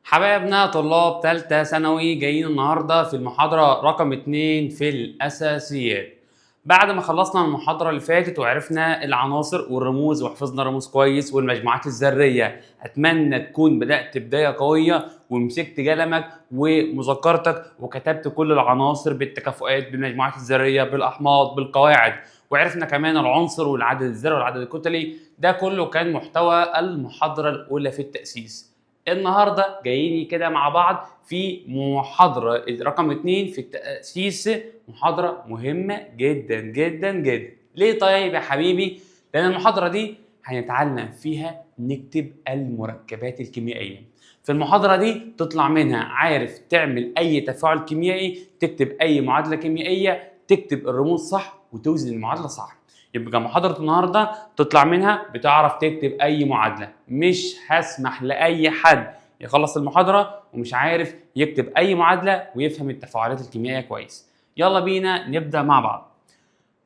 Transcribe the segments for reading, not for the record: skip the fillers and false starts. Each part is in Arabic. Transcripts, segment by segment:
حبايبنا طلاب تالتة ثانوي جايين النهاردة في المحاضرة رقم 2 في الأساسيات. بعد ما خلصنا المحاضرة اللي فاتت وعرفنا العناصر والرموز وحفظنا رموز كويس والمجموعات الذرية، أتمنى تكون بدأت بداية قوية ومسكت قلمك ومذكرتك وكتبت كل العناصر بالتكافؤات بالمجموعات الذرية بالأحماض بالقواعد، وعرفنا كمان العنصر والعدد الذري والعدد الكتلي. ده كله كان محتوى المحاضرة الأولى في التأسيس. النهارده جايين كده مع بعض في محاضرة رقم 2 في التأسيس، محاضرة مهمة جدا جدا جدا. ليه طيب يا حبيبي؟ لأن المحاضرة دي هنتعلم فيها نكتب المركبات الكيميائية. في المحاضرة دي تطلع منها عارف تعمل أي تفاعل كيميائي، تكتب أي معادلة كيميائية، تكتب الرموز صح وتوزن المعادلة صح. يبقى محاضرة النهارده تطلع منها بتعرف تكتب أي معادلة. مش هسمح لأي حد يخلص المحاضرة ومش عارف يكتب أي معادلة ويفهم التفاعلات الكيميائية كويس. يلا بينا نبدأ مع بعض.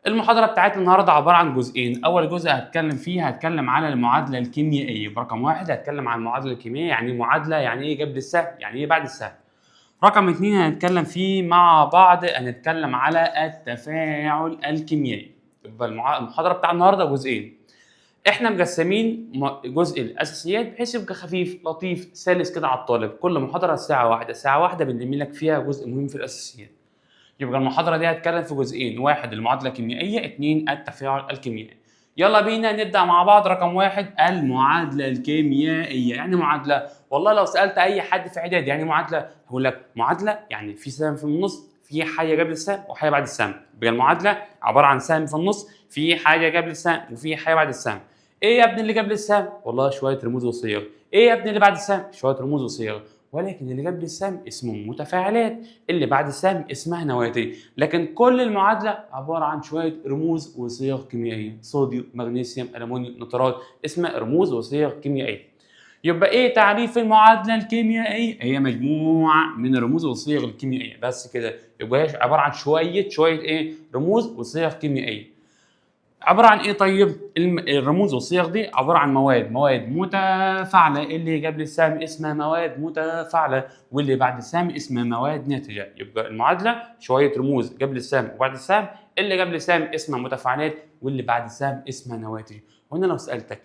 المحاضرة بتاعتنا النهارده عبارة عن جزئين. أول جزء هتكلم فيه هتكلم على المعادلة الكيميائية. برقم واحد هتكلم عن المعادلة الكيميائية، يعني معادلة، يعني إيه قبل السهم، يعني إيه بعد السهم. رقم 2 هنتكلم فيه مع بعض هنتكلم على التفاعل الكيميائي. يبقى المحاضرة بتاع النهارده جزئين. احنا مقسمين جزء الاساسيات بحيث يبقى خفيف لطيف سلس كده على الطالب. كل محاضره ساعه واحده، ساعه واحده بنلم لك فيها جزء مهم في الاساسيات. يبقى المحاضره دي هتكلم في جزئين: واحد المعادله الكيميائيه، اتنين التفاعل الكيميائي. يلا بينا نبدا مع بعض. رقم واحد المعادله الكيميائيه. يعني معادله، والله لو سالت اي حد في اعدادي يعني معادله هقول لك معادله يعني في سهم في النص، في حاجه قبل السهم وحاجه بعد السهم. يبقى المعادله عباره عن سهم في النص، في حاجه قبل السهم وفي حاجه بعد السهم. ايه يا ابني اللي قبل السهم؟ والله شويه رموز وصيغ. ايه يا ابني اللي بعد السهم؟ شويه رموز وصيغ. ولكن اللي قبل السهم اسمه متفاعلات، اللي بعد السهم اسمها نواتج. لكن كل المعادله عباره عن شويه رموز وصيغ كيميائيه: صوديوم، مغنيسيوم، ألمونيوم، نترات، اسمها رموز وصيغ كيميائيه. يبقى ايه تعريف المعادله الكيميائيه؟ هي مجموعه من الرموز والصيغ الكيميائيه، بس كده. يبقى هي عباره عن شويه ايه؟ رموز وصيغ كيميائيه. عباره عن ايه طيب؟ الرموز والصيغ دي عباره عن مواد متفاعله. اللي قبل السهم اسمها مواد متفاعله، واللي بعد السهم اسمها مواد ناتجه. يبقى المعادله شويه رموز قبل السهم وبعد السهم، اللي قبل السهم اسمها متفاعلات واللي بعد السهم اسمها نواتج. وهنا لو سالتك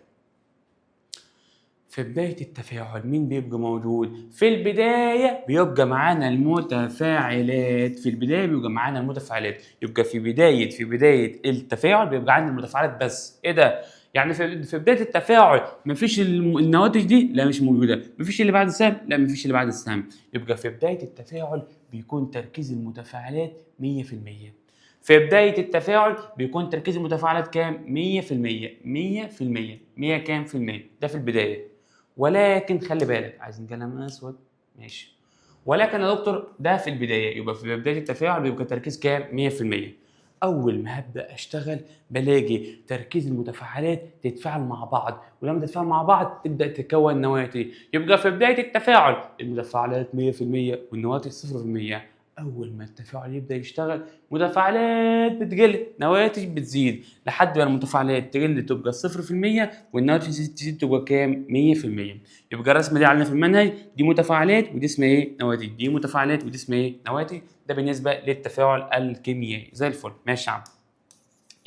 في بداية التفاعل مين بيبقى موجود؟ في البداية بيبقى معانا المتفاعلات. في البداية بيبقى معانا المتفاعلات. يبقى في بداية التفاعل بيبقى عندنا المتفاعلات بس. ايه ده؟ يعني في بداية التفاعل مفيش النواتج دي؟ لا مش موجودة. مفيش اللي بعد السهم؟ لا مفيش اللي بعد السهم. يبقى في بداية التفاعل بيكون تركيز المتفاعلات 100%. في بداية التفاعل بيكون تركيز المتفاعلات كام؟ 100%. 100%. 100 كام في المية؟ ده في البداية. ولكن خلي بالك، عايزين قلم اسود؟ ماشي. ولكن يا دكتور ده في البدايه، يبقى في بدايه التفاعل بيبقى التركيز كام؟ 100%. اول ما هبدا اشتغل بلاقي تركيز المتفاعلات تتفاعل مع بعض، ولما تتفاعل مع بعض تبدا تكون نواتج. يبقى في بدايه التفاعل المتفاعلات 100% والنواتج 0%. اول ما التفاعل يبدا يشتغل متفاعلات بتقل، نواتج بتزيد، لحد ما المتفاعلات تقل تبقى 0% والنواتج تزيد تبقى كام؟ 100%. يبقى الرسمه دي عندنا في المنهج دي متفاعلات ودي اسمها ايه؟ نواتج. دي متفاعلات ودي اسمها ايه؟ نواتج. ده بالنسبه للتفاعل الكيميائي. زي الفل. ماشي يا عم.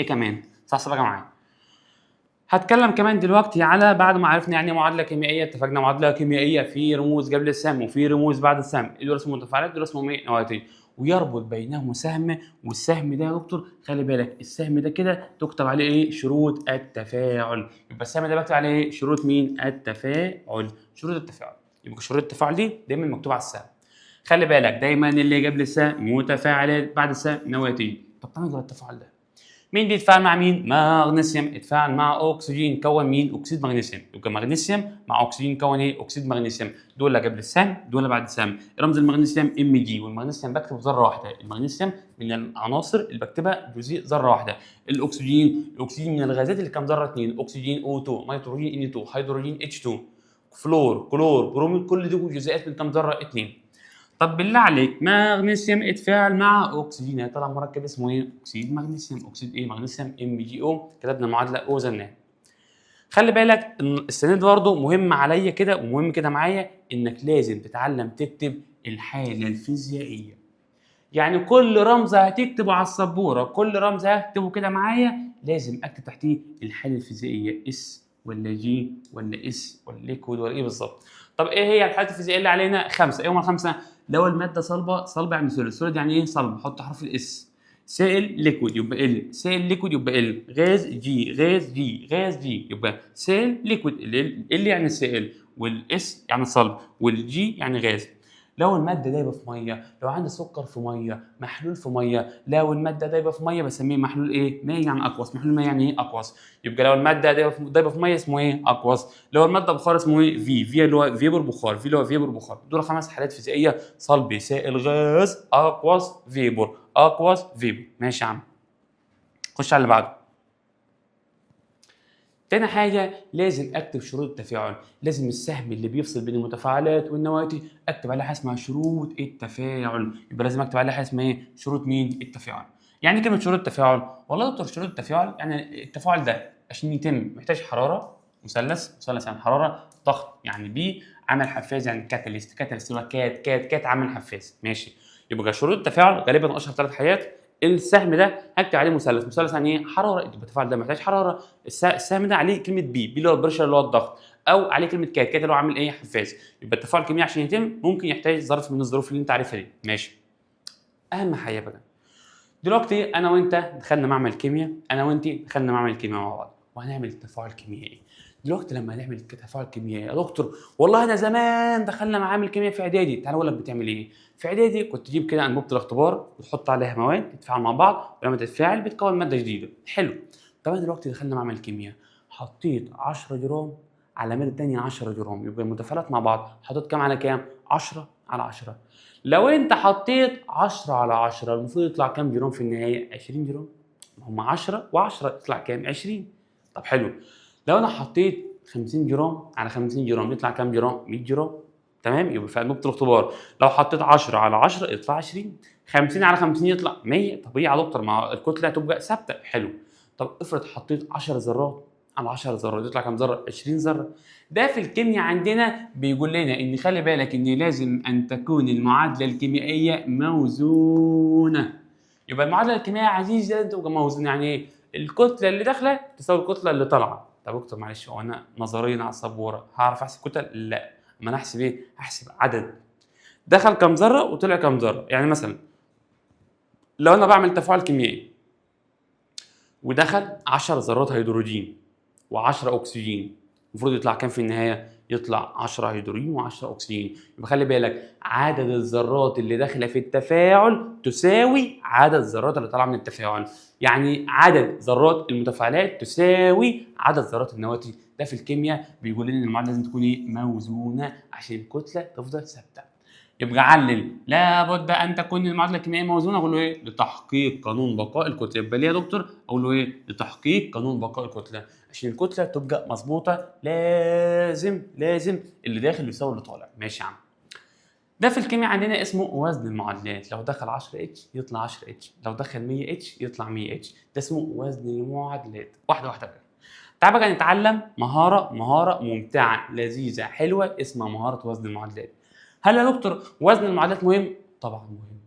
ايه كمان؟ صح بقى معايا. هتكلم كمان دلوقتي على، بعد ما عرفنا يعني معادله كيميائيه، اتفقنا معادله كيميائيه في رموز قبل السهم وفي رموز بعد السهم. دول اسمهم متفاعلات، دول اسمهم ايه؟ نواتج. ويربط بينهم سهم، والسهم ده يا دكتور خلي بالك السهم ده كده تكتب عليه ايه؟ شروط التفاعل. يبقى السهم ده بكتب عليه ايه؟ شروط مين؟ التفاعل. شروط التفاعل. يبقى شروط التفاعل دي دايما مكتوبه على السهم. خلي بالك دايما اللي قبل السهم متفاعلات، بعد السهم نواتج. طب تعالى نقرا التفاعل ده. مين بيتفاعل مع مين؟ مغنيسيوم اتفاعل مع اكسجين كون مين؟ اكسيد مغنيسيوم. يبقى مغنيسيوم مع اكسجين كون ايه؟ اكسيد مغنيسيوم. دول قبل السهم دول بعد السهم. رمز المغنيسيوم ام جي. والمغنيسيوم بكتب ذره واحده. المغنيسيوم من العناصر اللي بكتبها جزيء ذره واحده. الاكسجين من الغازات اللي كام ذره؟ 2. اكسجين O2، نيتروجين N2، هيدروجين H2، فلور، كلور، برومين، كل دول جزيئات من كام ذره؟ 2. طب بالله عليك مغنيسيوم اتفاعل مع اكسجين، يا ترى مركب اسمه ايه؟ اكسيد مغنيسيوم. اكسيد ايه؟ مغنيسيوم ام جي او. كتبنا المعادله وزناها. خلي بالك ان السنه دي برضه مهم عليا كده ومهم كده معايا، انك لازم تتعلم تكتب الحاله الفيزيائيه. يعني كل رمز هتكتبه على السبوره، كل رمز هكتبه كده معايا لازم اكتب تحتيه الحاله الفيزيائيه، اس ولا جي ولا اس ولا ليكويد ولا ايه بالظبط. طب ايه هي الحالات الفيزيائيه اللي علينا؟ خمسه. ايه هم الخمسه؟ لو الماده صلبه، صلبه يعني سوليد، سوليد يعني ايه؟ صلب، حط حرف الاس. سائل ليكويد يبقى ال، سائل ليكويد يبقى ال، غاز جي، غاز جي، غاز جي، يبقى سائل ليكويد. ال يعني السائل، والاس يعني الصلب، والجي يعني غاز. لو الماده دايبه في ميه، لو عندي سكر في ميه، محلول في ميه، لو الماده دايبه في ميه بسميه محلول ايه؟ مائي يعني اقوس. محلول مائي يعني ايه؟ اقوس. يبقى لو الماده دايبه في ميه اسمه ايه؟ اقوس. لو الماده بخار اسمه ايه؟ في اللي هو فيبر بخار، في اللي هو فيبر بخار. دول خمس حالات فيزيائيه: صلب، سائل، غاز، اقوس، فيبر، اقوس، فيبر. ماشي يا عم، خش على اللي بعده. تاني حاجة لازم أكتب شروط التفاعل. لازم السهم اللي بيفصل بين المتفاعلات والنواتج أكتب عليه حاجة اسمها شروط التفاعل. يبقى لازم أكتب عليه حاجة اسمها إيه؟ شروط مين؟ التفاعل. يعني إيه كلمة شروط التفاعل؟ والله يا دكتور شروط التفاعل يعني التفاعل ده عشان يتم محتاج حرارة، مثلث يعني حرارة، ضغط يعني بي، عامل حفاز يعني كاتاليست، كاتاليست اللي هو كات عامل حفاز. ماشي. يبقى شروط التفاعل غالبا أشهر ثلاث حاجات. السهم ده هكتب عليه مثلث، مثلث يعني ايه؟ حراره. يبقى التفاعل ده محتاج حراره. السهم ده عليه كلمه بي اللي هو البريشر اللي هو الضغط، او عليه كلمه كات اللي هو عامل ايه؟ حفاز. يبقى التفاعل الكيميائي عشان يتم ممكن يحتاج ظرف من الظروف اللي انت عارفها دي. ماشي. اهم حاجه بقى دلوقتي، انا وانت دخلنا معمل كيمياء، انا وانت دخلنا معمل كيمياء مع بعض وهنعمل تفاعل كيميائي. دلوقتي لما هنعمل تفاعل كيميائي يا دكتور، والله انا زمان دخلنا معامل كيمياء في اعدادي. تعالى اقول لك بتعمل ايه. في اعدادي كنت تجيب كده انبوبه الاختبار وتحط عليها مواد تتفاعل مع بعض، ولما تتفاعل بتكون ماده جديده. حلو. طب انا دلوقتي دخلنا معمل كيمياء، حطيت 10 جرام على ماده ثانيه 10 جرام، يبقى المتفاعلات مع بعض حطيت كام على كام؟ 10 على 10. لو انت حطيت 10 على 10 المفروض يطلع كام جرام في النهايه؟ 20 جرام. هم 10 و10 يطلع كام؟ 20. طب حلو. لو انا حطيت 50 جرام على 50 جرام يطلع كام جرام؟ 100 جرام. تمام. يبقى في نقطه الاختبار لو حطيت 10 على 10 يطلع 20، 50 على 50 يطلع 100. طبيعي يا دكتور، ما الكتله هتبقى ثابته. حلو. طب افرض حطيت 10 ذرات على 10 ذرات يطلع كام ذره؟ 20 ذره. ده في الكيمياء عندنا بيقول لنا ان خلي بالك ان لازم ان تكون المعادله الكيميائيه موزونه. يبقى المعادله الكيميائيه عزيزي لازم تبقى موزونه. يعني ايه؟ الكتله اللي داخله تساوي الكتله اللي طالعه. طب يا دكتور معلش، هو انا نظريا على السبوره هعرف احسب كتل؟ لا. اما انا احسب ايه؟ احسب عدد دخل كام ذره وطلع كام ذره. يعني مثلا لو انا بعمل تفاعل كيميائي ودخل 10 ذرات هيدروجين و10 اكسجين، المفروض يطلع كام في النهايه؟ يطلع 10 هيدروجين و10 اكسجين. يبقى خلي بالك عدد الذرات اللي داخله في التفاعل تساوي عدد الذرات اللي طالعه من التفاعل. يعني عدد ذرات المتفاعلات تساوي عدد ذرات النواتج. ده في الكيمياء بيقول لنا ان المعادله لازم تكون ايه؟ موزونه عشان الكتله تفضل ثابته. يبقى علل لابد ان تكون المعادله الكيميائيه موزونه. اقول له ايه؟ لتحقيق قانون بقاء الكتله. يبقى ليه يا دكتور؟ اقول له ايه؟ لتحقيق قانون بقاء الكتله. عشان الكتله تبقى مظبوطه لازم اللي داخل يساوي اللي طالع. ماشي يا عم. ده في الكيمياء عندنا اسمه وزن المعادلات. لو دخل 10 اتش يطلع 10 اتش، لو دخل 100 اتش يطلع 100 اتش. ده اسمه وزن المعادلات. واحده واحده بقى. تعال بقى نتعلم مهاره ممتعه لذيذه حلوه اسمها مهاره وزن المعادلات. هل يا دكتور وزن المعادلات مهم؟ طبعا مهم.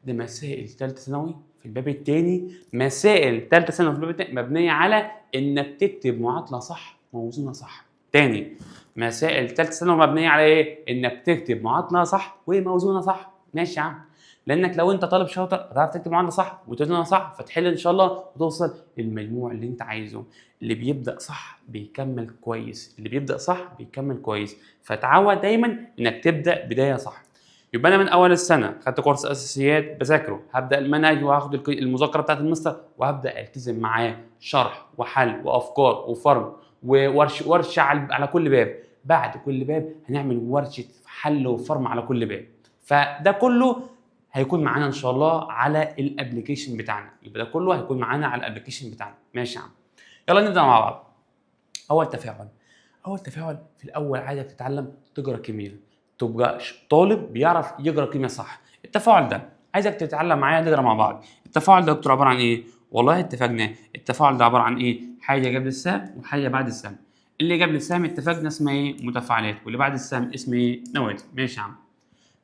ده مسائل ثالثه ثانوي في الباب الثاني، مسائل ثالثه ثانوي في الباب الثاني مبنيه على انك تكتب معادله صح موزونه صح. تاني، مسائل ثالثه ثانوي مبنيه على ايه؟ انك تكتب معادله صح وموزونه صح. ماشي يا عم. لانك لو انت طالب شاطر هتعرف تكتب معادله صح وتوزنها صح، فتحل ان شاء الله وتوصل للمجموع اللي انت عايزه. اللي بيبدا صح بيكمل كويس، اللي بيبدا صح بيكمل كويس. فتعود دايما انك تبدا بدايه صح. يبقى انا من اول السنه خدت كورس اساسيات بذاكره، هبدا المنهج وهاخد المذاكره بتاعت المستر وهبدا التزم معاه شرح وحل وافكار وفرض ورشه على كل باب. بعد كل باب هنعمل ورشه حل وفرم على كل باب. فده كله هيكون معانا ان شاء الله على الابلكيشن بتاعنا. يبقى ده كله هيكون معانا على الابلكيشن بتاعنا. ماشي يا عم. يلا نبدا مع بعض. اول تفاعل في الاول عايزك تتعلم تقرا كيمياء، تبقى طالب بيعرف يقرا كيمياء صح. التفاعل ده عايزك تتعلم معايا نقرا مع بعض. التفاعل ده دكتور عباره عن ايه؟ والله اتفقنا. التفاعل ده عباره عن ايه؟ حاجه قبل السهم وحاجه بعد السهم. اللي قبل السهم اتفقنا اسمها ايه؟ متفاعلات، واللي بعد السهم اسمه ايه؟ نواتج. ماشي يا عم.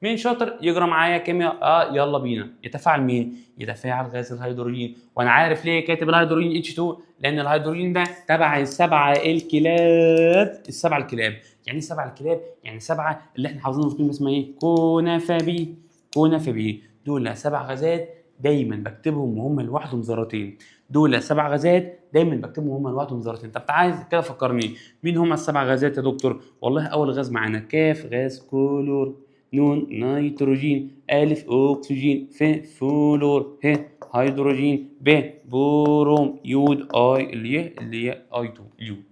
مين شاطر يقرا معايا كيمياء؟ يلا بينا. يتفاعل مين؟ يتفاعل غاز الهيدروجين. وانا عارف ليه كاتب الهيدروجين H2، لان الهيدروجين ده تبع السبعه الكلاب. السبعه الكلاب يعني ايه سبعه الكلاب؟ يعني سبعه اللي احنا حافظينهم في كلمه اسمها ايه؟ كونافابي. كونافابي دول سبع غازات دايما بكتبهم وهم لوحدهم ذرتين. دول سبع غازات دايما بكتبهم وهم لوحدهم ذرتين. طب تعالى كده فكرني، مين هم السبع غازات يا دكتور؟ والله اول غاز معانا كاف غاز كلور، نون نيتروجين، ألف أكسجين، ف فلور، ه هيدروجين، ب بوروم، يود أي اللي هي أي 2 اليود.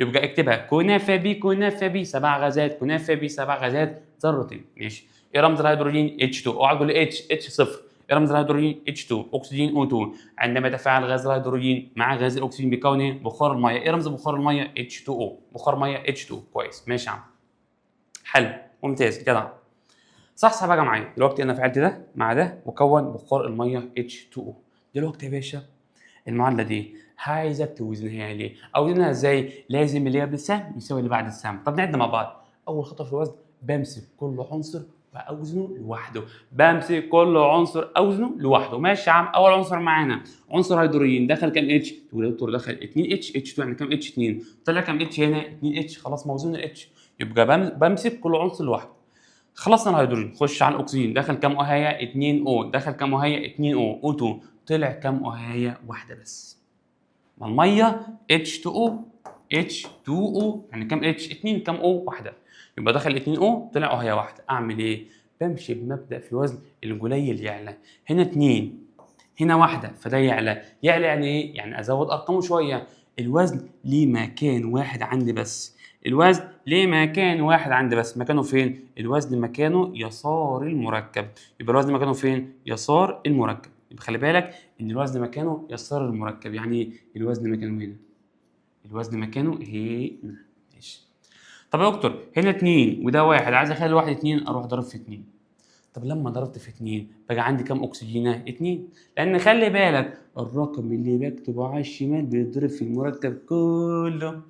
يبقى اكتبها كونافابي. كونافابي سبع غازات، كونافابي سبع غازات ذرتين. ماشي. ايه رمز الهيدروجين؟ H2. اوعى تقول لي H صفر. ايه رمز الهيدروجين؟ H2. اكسجين O2. عندما يتفاعل غاز الهيدروجين مع غاز الاكسجين بيكون ايه؟ بخار الميه. ايه رمز بخار الميه؟ H2O. بخار ميه H2. كويس. ماشي يا عم. حلو ممتاز جدع. صح بقى معايا. دلوقتي انا فعلت ده مع ده وكون بخار الميه H2O. دلوقتي يا باشا المعادله دي عايزك توزنها ليه؟ اوزنها ازاي؟ لازم اللي قبل السهم يساوي اللي بعد السهم. طب نعد مع بعض. اول خطوه في الوزن بمسك كل عنصر واوزنه لوحده. بمسك كل عنصر اوزنه لوحده. ماشي يا عم. اول عنصر معانا عنصر هيدروجين دخل كام اتش؟ تقول يا دكتور دخل 2 اتش. H2 يعني كام اتش؟ 2. طلع كام اتش هنا؟ 2 اتش. خلاص موزون الاتش. يبقى بمسك كل عنصر لوحده. خلصنا الهيدروجين. خش على الاكسجين. دخل كام اوهايه؟ 2 او. دخل كام اوهايه؟ 2 او. O2 طلع كام اوهايه؟ واحده بس. ما الميه H2O. H2O يعني كام اتش؟ 2. كام او؟ واحده. يبقى دخل 2 او طلع اوهايه واحده. اعمل ايه؟ بمشي بمبدا في الوزن القليل يعلى. هنا 2 هنا واحده فده يعلى. يعلى يعني ايه؟ يعني ازود ارقامه شويه. الوزن ليه مكان واحد عندي بس. الوزن ليه مكان واحد عندي بس. مكانه فين؟ الوزن مكانه يسار المركب. يبقى الوزن مكانه فين؟ يسار المركب. يبقى خلي بالك ان الوزن مكانه يسار المركب. يعني الوزن مكانه هنا. الوزن مكانه هنا. ماشي. طب يا دكتور هنا 2 وده واحد، عايز اخلي الواحد 2 اروح ضرب في 2. طب لما ضربت في 2 بقى عندي كام اكسجينه؟ 2. لان خلي بالك الرقم اللي بكتبه على الشمال بيتضرب في المركب كله.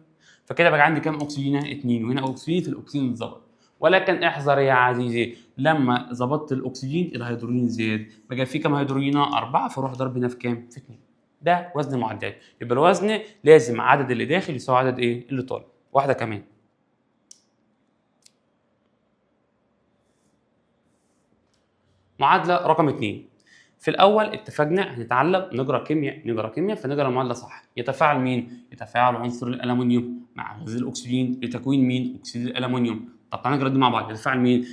فكده بقى عندي كام اكسجينه؟ 2. وهنا اكسجين في الاكسجين اتظبط. ولكن احذر يا عزيزي، لما ظبطت الاكسجين الهيدروجين زاد. بقى في كام هيدروجينه؟ 4. فاروح ضرب هنا في كام؟ في 2. ده وزن المعدات. يبقى الوزن لازم عدد اللي داخل يساوي عدد ايه؟ اللي طالع. واحده كمان. معادله رقم 2. في الاول اتفقنا هنتعلم نقرا كيمياء فنقرا المعادله صح. يتفاعل مين؟ يتفاعل عنصر الالومنيوم مع غاز الاكسجين لتكوين مين؟ اكسيد الالومنيوم. طب تعالى نقرا دي مع بعض. يتفاعل مين؟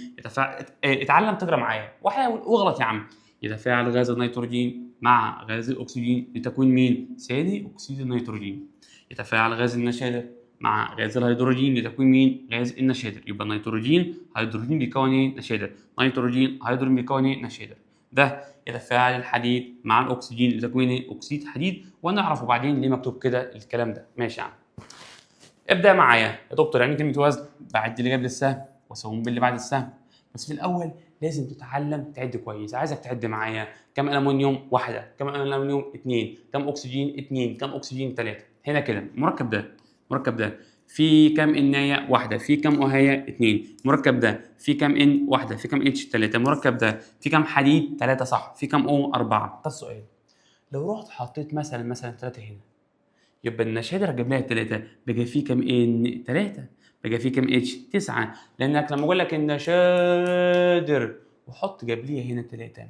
اتعلم تقرا معايا وحاول واغلط يا عم. يتفاعل غاز النيتروجين مع غاز الاكسجين لتكوين مين؟ ثاني اكسيد النيتروجين. يتفاعل غاز النشادر مع غاز الهيدروجين لتكوين مين؟ غاز النشادر. يبقى النيتروجين هيدروجين بيكون ايه؟ نشادر. نيتروجين هيدروجين بيكون ايه؟ نشادر. ده يتفاعل الحديد مع الاكسجين لتكوين ايه؟ اكسيد حديد. ونعرفه بعدين ليه مكتوب كده الكلام ده. ماشي يا عم. ابدا معايا يا دكتور. يعني كلمه وزن بعد اللي قبل السهم واسويهم باللي بعد السهم. بس في الاول لازم تتعلم تعد كويس. عايزك تعد معايا. كم الومنيوم؟ واحده. كم الومنيوم؟ 2. كم اكسجين؟ 2. كم اكسجين؟ 3. هنا كده المركب ده في كم انايه؟ واحده. في كم اوهايه؟ 2. المركب ده في كم ان؟ واحده. في كم اتش؟ 3. المركب ده في كم حديد؟ 3 صح. في كم او؟ 4. ده السؤال. لو رحت حطيت مثلا 3 هنا يبقى النشادر هجيب لها 3. بقى في كم ان؟ 3. بقى في كم اتش؟ 9. لانك لما اقول لك النشادر وحط قبليها هنا 3.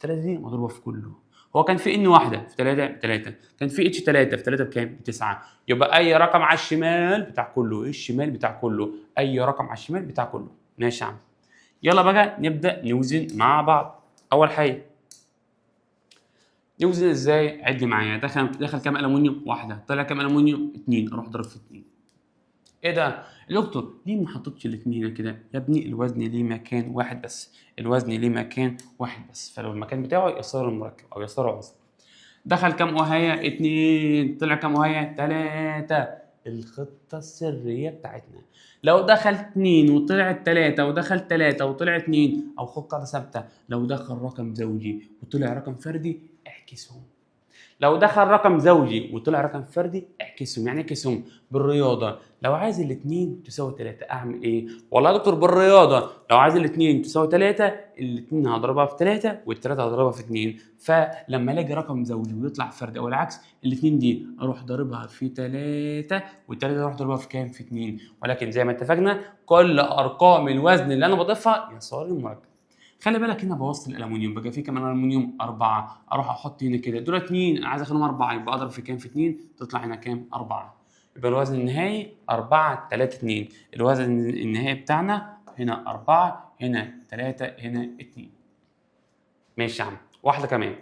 ال3 دي مضروبه في كله. هو كان في ان واحده في 3 كان في اتش 3 في 3 بكام؟ 9. يبقى اي رقم على الشمال بتاع كله. الشمال بتاع كله. اي رقم على الشمال بتاع كله. ماشي يا عم. يلا بقى نبدا نوزن مع بعض. اول حاجه نوزن ازاي؟ عد معايا. دخل كام الومنيوم؟ واحده. طلع كام الومنيوم؟ 2. اروح اضرب في 2. ايه ده؟ يا دكتور ليه ما حطيتش الاثنين هنا كده؟ يا ابني الوزن ليه مكان واحد بس. الوزن ليه مكان واحد بس. فلو المكان بتاعه يسار المركب او يسار عنصر. دخل كام وهايه؟ 2. طلع كام وهايه؟ 3. الخطه السريه بتاعتنا لو دخل 2 وطلعت 3 ودخل 3 وطلع 2، او خد قاعده ثابته، لو دخل رقم زوجي وطلع رقم فردي اعكسهم. لو دخل رقم زوجي وطلع رقم فردي اعكسهم. يعني اعكسهم بالرياضه. لو عايز الاثنين تساوي 3 اعمل ايه؟ والله يا دكتور بالرياضه لو عايز الاثنين تساوي 3 الاثنين هضربها في 3 والثلاثه هضربها في 2. فلما الاقي رقم زوجي ويطلع فردي او العكس الاثنين دي اروح ضاربها في 3 والثلاثه اروح ضاربها في كام؟ في 2. ولكن زي ما اتفقنا كل ارقام الوزن اللي انا بضيفها يساوي المركب. خلي بالك هنا بوظت الالومنيوم بقى في كمان الالومنيوم 4 اروح احط هنا كده دول 2 انا عايز اخليهم 4 يبقى اضرب في كام؟ في 2 تطلع هنا كام؟ 4. يبقى الوزن النهائي 4 3 2. الوزن النهائي بتاعنا هنا 4 هنا 3 هنا 2. ماشي يا عم. واحده كمان.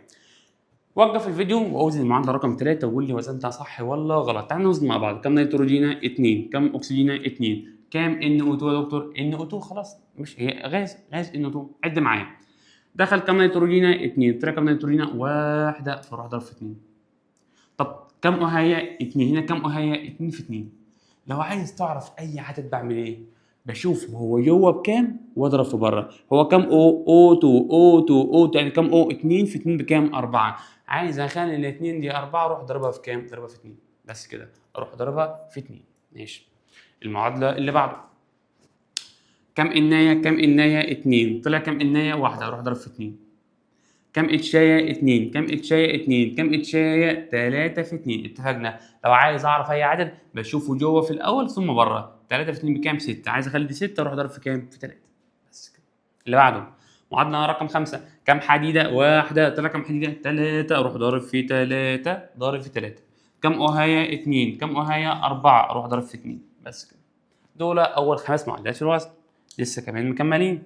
وقف الفيديو واوزن المعادله رقم 3 وقول لي وزنتها صح ولا غلط. تعال نوزن مع بعض. كم نيتروجينا؟ 2. كم اكسجينا؟ 2. كام NO2 يا دكتور؟ NO2 خلاص مش هي غاز NO2. عد معايا. دخل كم نيتروجينا؟ 2. طلع كم نيتروجينا؟ 1 فراح ضرب في 2. طب كم أهية؟ 2. هنا كم أهية؟ 2 في 2. لو عايز تعرف أي عدد بعمل إيه؟ بشوف هو جوه بكام واضرب في بره. هو كام O2 يعني كام O؟ 2 في 2 بكام؟ 4. عايز اخلي الاثنين دي 4 اروح ضربها في كام؟ ضربها في 2 بس كده. اروح ضربها في 2. ماشي. المعادله اللي بعده. كم انايه؟ كم انايه؟ 2. طلع كم انايه؟ 1 اروح ضرب في 2. كم اتشايه؟ 2. كم اتشايه؟ 2. كم اتشايه؟ 3 في 2. اتفقنا. لو عايز اعرف اي عدد بشوفه جوه في الاول ثم بره. 3 في 2 بكام؟ 6. عايز اخلي دي 6 اروح ضرب في كام؟ في 3 بس كده. اللي بعده. معادله رقم 5. كم حديده؟ 1. طلع كم حديده؟ 3 اروح ضارب في 3 ضارب في 3. كم اوهايه؟ 2. كم اوهايه؟ 4 اروح ضارب في 2 بس كده. دول اول 5 معادلات في الوزن. لسه كمان مكملين.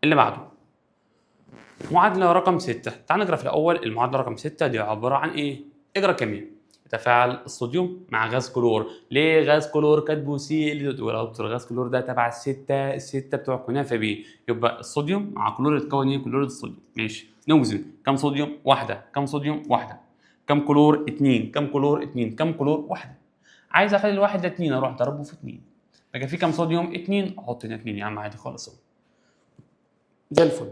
اللي بعده. معادله رقم 6. تعال نقرا في الاول. المعادله رقم 6 دي عباره عن ايه؟ اقرا كميه. يتفاعل الصوديوم مع غاز كلور. ليه غاز كلور كاتبه سي؟ ولا غاز كلور ده تبع الستة بتوع كنافه بيه. يبقى الصوديوم مع كلور يتكون ايه؟ كلور الصوديوم. ماشي. نوزن. كم صوديوم؟ 1. كم صوديوم؟ 1. كم كلور؟ 2. كم كلور؟ 2. كم كلور؟ 1. عايز اخلي الواحد ده 2 اروح ضربه في 2. بقى في كم صوديوم؟ 2 احط هنا 2 يا عم عادي خالص اهو. زي الفل.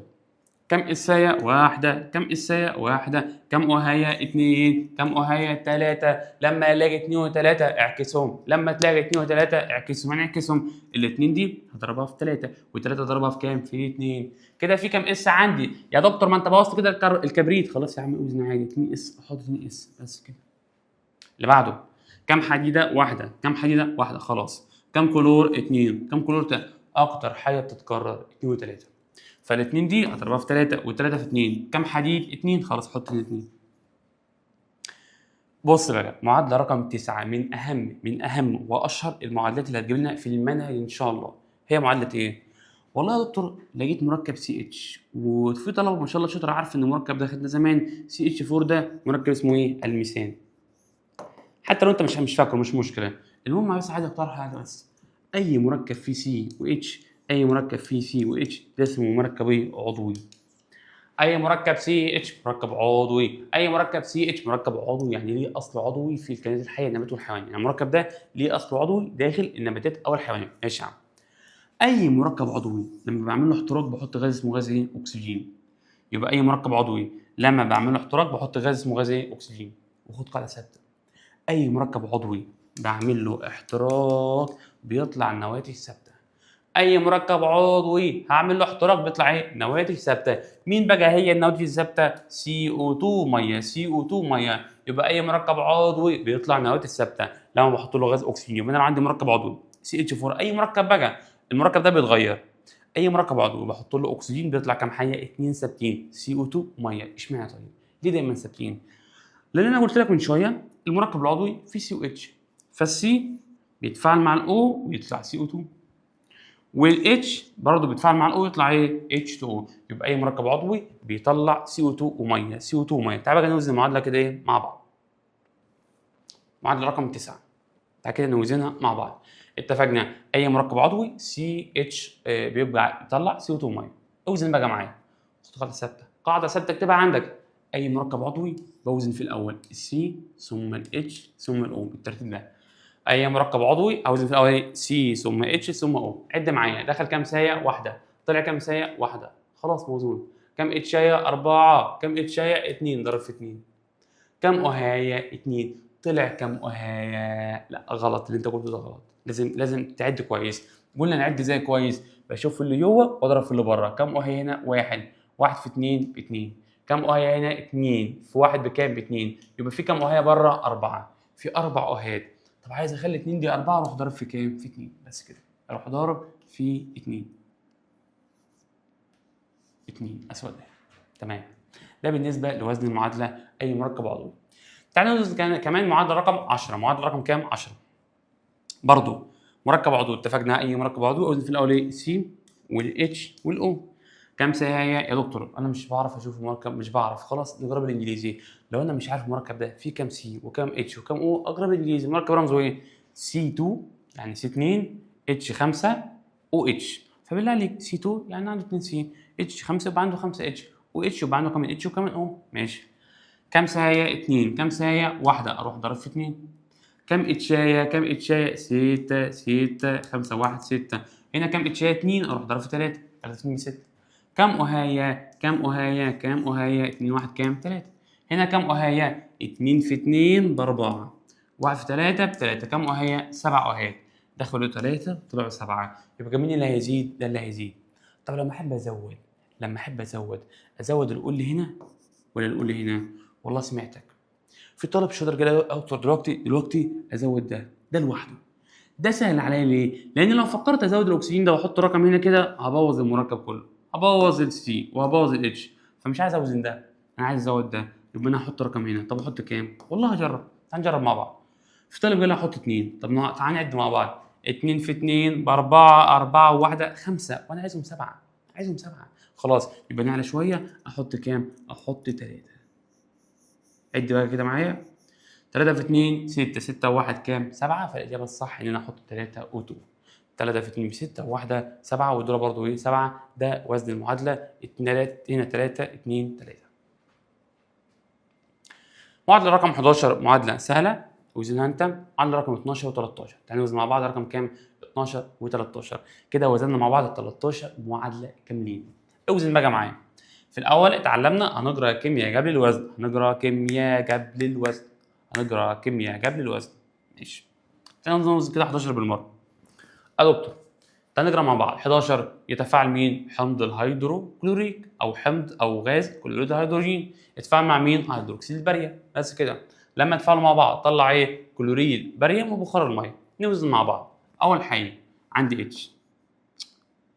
كم إساية؟ 1. كم إساية؟ 1. كم أهية؟ 2. كم أهية؟ 3. لما ألاقي 2 و3 اعكسهم. لما تلاقي 2 و3 اعكسهم. يعني اعكسهم. الاثنين دي هضربها في 3 و3 ضربها في كام؟ في 2. كده في كم اس عندي؟ يا دكتور ما انت بوظت كده الكبريت. خلاص يا عم اوزن عادي. 2 اس احط 2 اس بس كده. اللي بعده. كم حديدة؟ 1. كم حديدة؟ 1 خلاص. كم كلور؟ 2. كم كلور؟ اكتر حاجة بتتكرر 2 و3. فالاثنين دي هضربها في 3 و3 في 2. كم حديد؟ 2 خلاص حط هنا 2. بص بقى معادله رقم 9 من اهم واشهر المعادلات اللي هتجيب لنا في المنهج ان شاء الله. هي معادله ايه؟ والله يا دكتور لقيت مركب سي اتش وفي طلبه ما شاء الله شاطر عارف ان المركب ده خدنا زمان سي اتش 4 ده مركب اسمه ايه؟ الميثان. حتى لو انت مش فاكره مش مشكله. المهم بس عايز اقترح حاجه بس. اي مركب فيه سي واتش اي مركب فيه سي واتش ده اسمه مركب ايه؟ عضوي. اي مركب سي اتش مركب عضوي. اي مركب سي اتش مركب عضوي يعني ليه اصل عضوي في الكائنات الحيه النبات والحيوان. يعني المركب ده ليه اصل عضوي داخل النباتات او الحيوانات. ماشي يا عم. اي مركب عضوي لما بعمل له احتراق بحط غاز اسمه غاز ايه؟ اكسجين. يبقى اي مركب عضوي لما بعمل له احتراق بحط غاز اسمه غاز ايه؟ اكسجين. وخد قاعده ثابته. اي مركب عضوي بعمل له احتراق بيطلع نواتج ثابته. اي مركب عضوي هعمل له احتراق بيطلع ايه؟ نواتج ثابته. مين بقى هي النواتج الثابته؟ CO2 ميه. CO2 ميه. يبقى اي مركب عضوي بيطلع نواتج ثابته لما بحط له غاز اكسجين. يبقى انا عندي مركب عضوي CH4. اي مركب بقى المركب ده بيتغير. اي مركب عضوي بحط له اكسجين بيطلع كام حاجه؟ 2 ثابتين CO2 ميه. اشمعنى طيب؟ ليه دايما ثابتين؟ لان انا قلت لك من شويه المركب العضوي فيه COH فالسي بيتفاعل مع الاو ويطلع CO2 والاتش برضه بيتفاعل مع الاو يطلع ايه؟ H2O. يبقى اي مركب عضوي بيطلع CO2 وميه. CO2 وميه. تعالى بقى نوزن المعادله كده ايه مع بعض. معادله رقم 9. تعالى كده نوزنها مع بعض. اتفقنا اي مركب عضوي CH بيبقى يطلع CO2 وميه. اوزن بقى معايا. خد قاعده ثابته. قاعده ثابته اكتبها عندك. اي مركب عضوي بوزن في الاول السي ثم الاتش ثم الاو بالترتيب ده. اي مركب عضوي اوزن في الاول سي ثم اتش ثم او. عد معايا. دخل كام سايه؟ 1. طلع كام سايه؟ واحده، خلاص موزون. كم اتشايه؟ 4. كم اتشايه؟ 2 ضرب في 2. كم أهاية؟ 2. طلع كم أهاية؟ لا غلط، اللي انت قلته ده غلط، لازم تعد كويس. قلنا نعد ازاي كويس؟ بشوف اللي جوه واضرب في اللي بره. كم أهاية هنا؟ 1. 1 في 2 ب 2. كم أهاية هنا؟ 2 في 1 بكام؟ ب 2. يبقى في كم أهاية بره؟ 4. في 4 أهايات. طب عايز اخلي 2 دي 4، اروح ضارب في كام؟ في 2 بس كده. اروح ضارب في 2. 2 اسود. تمام. ده بالنسبه لوزن المعادله اي مركب عضوي. تعالى ندرس كمان معادله رقم 10. معادله رقم كام؟ 10. برضو مركب عضوي، اتفقنا اي مركب عضوي اوزن في الاول ايه؟ سي والاتش والاو. كام ساعه يا دكتور؟ انا مش بعرف اشوف المركب، مش بعرف، خلاص نجرب الانجليزي. لو انا مش عارف المركب ده فيه كام سي وكام اتش وكام او، اقرب الانجليزي. المركب رمزه ايه؟ سي 2 يعني سي 2، اتش 5، او اتش. فبالله عليك سي 2 يعني عنده 2 سي، اتش 5 يبقى عنده 5 اتش، و اتش يبقى عنده كمان اتش وكمان او. ماشي. كام ساعه؟ 2. كام ساعه؟ واحده، اروح ضرب في 2. كم اتشاية؟ كم اتشاية؟ 6. 6 5 1 6. هنا كم اتشاية؟ 2، اروح ضرب في 3. 3 2 6. كم أهاية؟ كم أهاية؟ كم أهاية؟ 2 1 كام؟ 3. هنا كم أهاية؟ 2 في 2 ب4. 1 في 3 ب3. كم أهاية؟ 7 أهاية. دخلوا 3 طلعوا 7. يبقى مين اللي هيزيد؟ ده اللي هيزيد. طب لما أحب أزود، أزود القول هنا ولا القول هنا؟ والله سمعتك. في طالب شاطر كده اوتر دلوقتي ازود ده لوحده. ده سهل عليا ليه؟ لان لو فكرت ازود الاكسجين ده واحط رقم هنا كده هبوظ المركب كله، هبوظ السي وهبوظ الاتش، فمش عايز اوزن ده، انا عايز ازود ده. يبقى انا هحط رقم هنا. طب احط كام؟ والله هجرب، هنجرب مع بعض. في طالب قال لي احط 2. طب تعال نعد مع بعض. 2 في 2 ب4. 4 و1 5، وانا عايزهم 7. عايزهم 7. خلاص يبقى نعلى شويه. احط كام؟ احط 3. عد بقى كده معايا. 3 في 2 6. 6 و1 كام؟ 7. فالاجابه الصح ان انا احط 3 و2. 3 في 2 ب 6 و1 7، ودول برضو ايه؟ 7. ده وزن المعادله. هنا 3 2 3. معادله رقم 11 معادله سهله، وزنها انت. معادله رقم 12 و13. تعالوا نوزن مع بعض رقم كام؟ 12 و13. كده وزننا مع بعض ال 13 معادله كاملين. اوزن بقى معايا. في الاول اتعلمنا هنقرا كيمياء قبل الوزن، هنقرا كيمياء قبل الوزن، هنقرا كيمياء قبل الوزن. ماشي. تعالى نوزن كده 11 بالمره. يا دكتور تعالى نقرا مع بعض. 11 يتفاعل مين؟ حمض الهيدروكلوريك او حمض او غاز كلوريد الهيدروجين. يتفاعل مع مين؟ هيدروكسيد الباريوم. بس كده. لما يتفاعلوا مع بعض طلع ايه؟ كلوريد باريوم وبخار الميه. نوزن مع بعض. اول حاجه عندي اتش،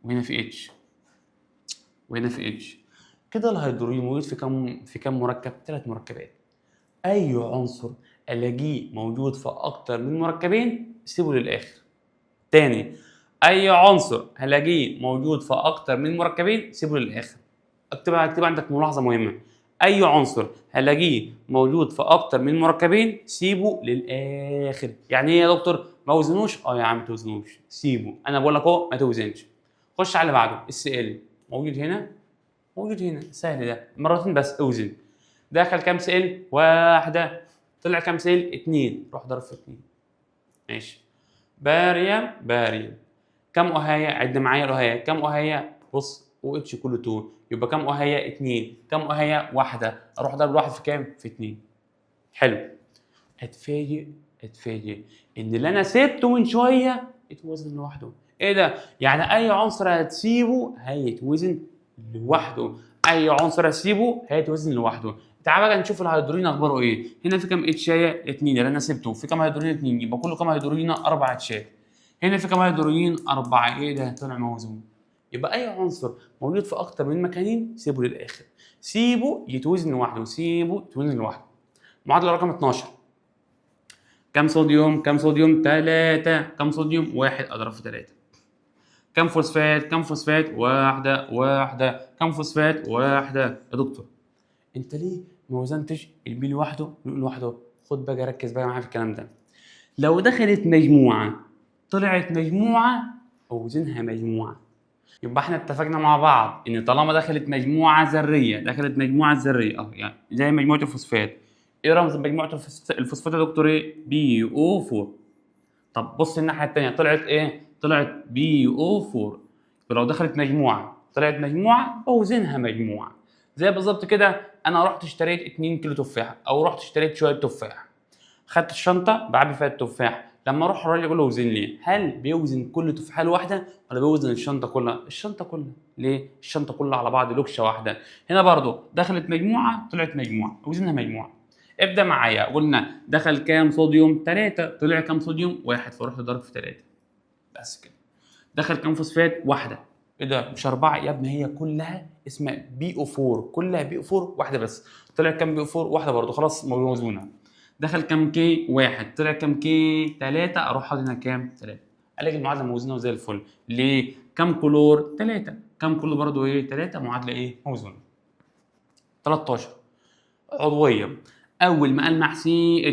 وهنا في اتش، وهنا في اتش. كده الهيدروجين موجود في كم مركب؟ 3 مركبات. اي عنصر الاقيه موجود في اكتر من مركبين سيبه للاخر. تاني، اي عنصر هلاقيه موجود في اكتر من مركبين سيبه للاخر. اكتب عندك ملاحظه مهمه. اي عنصر هلاقيه موجود في اكتر من مركبين سيبه للاخر. يعني ايه يا دكتور؟ ما توزنوش؟ يا عم ما توزنوش، سيبه. انا بقول لك اهو ما توزنش. خش على اللي بعده. ال موجود هنا، موجود هنا. سهل ده، مرتين بس اوزن. دخل كام سيل؟ 1. طلع كام سيل؟ 2. روح ضرب في 2. ماشي. باريوم. كم أهاية؟ عد معايا الأهاية. كم أهاية؟ بص او اتش كله 2، يبقى كم أهاية؟ 2. كم أهاية؟ 1. اروح ضرب 1 في كام؟ في 2. حلو. اتفاجئ ان اللي انا سيبته من شويه اتوزن لوحده. ايه ده؟ يعني اي عنصر هتسيبه هيتوزن لوحده. اي عنصر هسيبه هيتوزن لوحده. تعال بقى نشوف الهيدروجين اخباره ايه. هنا في كام اتشايه؟ 2 اللي انا سيبته. في كام هيدروجين؟ 2. يبقى كله كام هيدروجين؟ 4 اتشات. هنا في كام هيدروجين؟ 4. ايه ده؟ طلع موزون. يبقى اي عنصر موجود في اكتر من مكانين سيبه للاخر. سيبه يتوزن لوحده، سيبه يتوزن لوحده. معادله رقم 12. كم صوديوم؟ كم صوديوم؟ 3. كم صوديوم؟ 1 اضرب في 3. كم فوسفات؟ كم فوسفات؟ 1. كم فوسفات؟ 1. يا دكتور انت ليه ما وزنتش البي لوحده لوحده؟ خد بقى ركز بقى معايا في الكلام ده. لو دخلت مجموعه طلعت مجموعه اوزنها مجموعه. يبقى احنا اتفقنا مع بعض ان طالما دخلت مجموعه ذريه، يعني زي مجموعه الفوسفات. ايه رمز مجموعه الفوسفات يا دكتور؟ ايه؟ بي او 4. طب بص الناحيه الثانيه طلعت ايه؟ طلعت بي او 4. ولو دخلت مجموعه طلعت مجموعه بوزنها مجموعه. زي بالظبط كده انا رحت اشتريت 2 كيلو تفاح او رحت اشتريت شويه تفاح، خدت الشنطه بعبي فيها التفاح، لما اروح الراجل يقول له وزن لي، هل بيوزن كل تفاحه لوحدها ولا بيوزن الشنطه كلها؟ الشنطه كلها. ليه؟ الشنطه كلها على بعض لوكشه واحده. هنا برضو دخلت مجموعه طلعت مجموعه وزنها مجموعه. ابدا معايا، قلنا دخل كام صوديوم؟ 3، طلع كام صوديوم؟ 1، فرحت ضرب في 3 بس كده. دخل كام فوسفات؟ 1. ايه ده مش 4 يا ابني؟ هي كلها اسمها بي او 4، كلها بي او 4 واحده بس. طلع كام بي او 4؟ 1 برضه، خلاص موزونه. دخل كام كي؟ 1. طلع كام كي؟ 3. اروح حاطط هنا كام؟ 3. قال لك المعادله موزونه وزي الفل. ليه؟ كام كلور؟ 3. كام كلور برضه ايه؟ 3. معادله ايه؟ موزونه. 13 عضويه. اول ما المح سي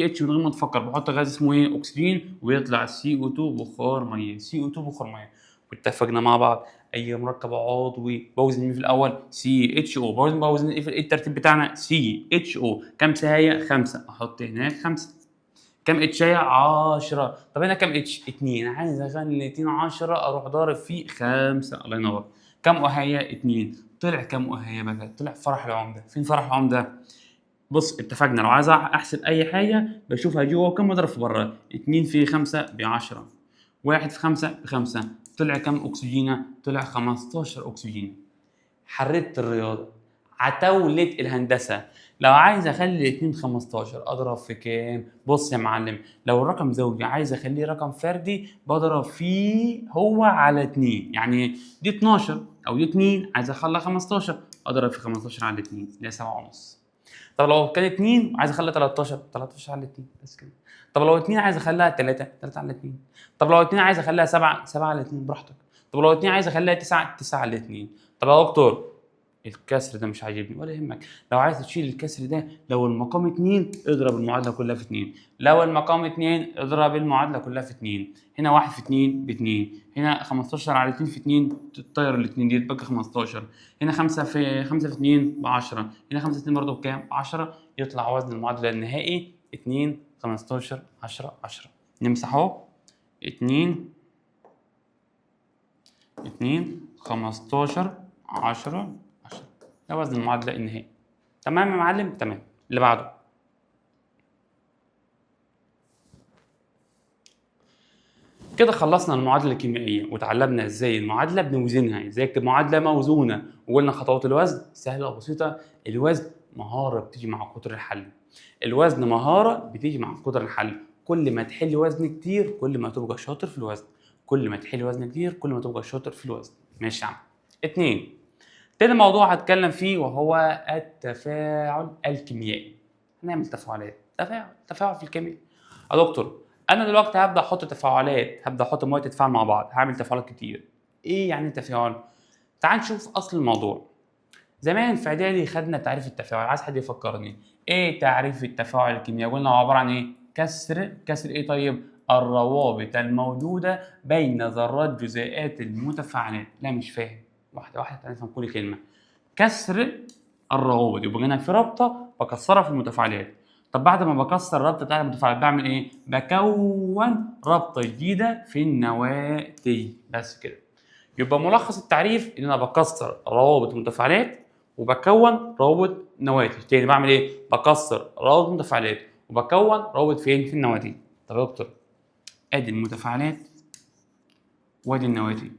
اتش من غير ما تفكر بحط غاز اسمه ايه؟ اكسجين، ويطلع سي او 2 بخار ميه. سي او 2 بخار ميه. واتفقنا مع بعض اي مركب عضوي بوزن مين في الاول؟ سي اتش او. بوزن ايه في الترتيب بتاعنا؟ سي اتش او. كام سهايه؟ 5، احط هناك 5. كام اتشايه؟ 10. طب هنا كام اتش؟ 2. عايز اخلي 2 10، اروح ضارب فيه 5. الله ينور. كام اهايه؟ 2. طلع كام اهايه بقى؟ طلع فرح العمده. فين فرح العمده؟ بص اتفقنا لو عايز احسب اي حاجه بشوفها جوه وكم اضرب في بره. 2 في 5 ب 10، 1 في 5 ب 5. طلع كم اكسجينه؟ طلع 15 اكسجين. حررت الرياضه، عتاولة الهندسه. لو عايز اخلي 2 15 اضرب في كام؟ بص يا معلم، لو الرقم زوجي عايز اخليه رقم فردي بضرب فيه هو على 2. يعني دي 12 او دي 2 عايز اخليها 15 اضرب في 15 على 2 اللي هي 7 ونص. طب لو كان 2 عايز اخليها 13 13 على 2 بس كده. طب لو 2 عايز اخليها 3 3 على 2. طب لو 2 عايز اخليها 7 7 على 2 براحتك. طب لو 2 عايز اخليها 9 9 على 2. طب يا دكتور الكسر ده مش عاجبني، ولا يهمك. لو عايز تشيل الكسر ده، لو المقام 2 اضرب المعادله كلها في 2. لو المقام 2 اضرب المعادله كلها في 2. هنا 1 في 2 ب 2. هنا 15 على 2 في 2 تطير ال 2 دي تبقى 15. هنا 5 في 2 ب 10. هنا 5 2 برضه بكام؟ 10. يطلع وزن المعادله النهائي 2 15 10 10. نمسح اهو 2 15 10 10. ده وزن المعادله النهائي. تمام يا معلم؟ تمام. اللي بعده كده خلصنا المعادله الكيميائيه وتعلمنا ازاي المعادله بنوزنها، ازاي اكتب معادله موزونه، وقلنا خطوات الوزن سهله وبسيطه. الوزن مهاره بتيجي مع كتر الحل. الوزن مهاره بتيجي مع كتر الحل. كل ما تحل وزن كتير كل ما تبقى شاطر في الوزن. كل ما تحل وزن كتير كل ما تبقى شاطر في الوزن. ماشي يا عم. 2. تاني موضوع هتكلم فيه وهو التفاعل الكيميائي. هنعمل تفاعلات، تفاعل في الكيمياء. يا دكتور انا دلوقتي هبدا احط تفاعلات، هبدا احط مواد تتفاعل مع بعض، هعمل تفاعلات كتير. ايه يعني تفاعل؟ تعال نشوف اصل الموضوع. زمان في اعدادي خدنا تعريف التفاعل، عايز حد يفكرني. ايه تعريف التفاعل الكيميائي؟ قلنا هو عباره عن ايه؟ كسر ايه طيب؟ الروابط الموجوده بين ذرات جزيئات المتفاعلات. لا مش فاهم، واحده واحده تعالى نفهم كل كلمه. كسر الروابط، يبقى هنا في رابطه بكسرها في المتفاعلات. طب بعد ما بكسر الرابطه بتاعت المتفاعلات بعمل ايه؟ بكون رابطه جديده في النواتج. بس كده. يبقى ملخص التعريف ان انا بكسر روابط المتفاعلات وبكون روابط نواتج. تاني بعمل ايه؟ بكسر روابط متفاعلات وبكون روابط فين؟ في النواتج. طب يا دكتور ادي المتفاعلات وادي النواتج،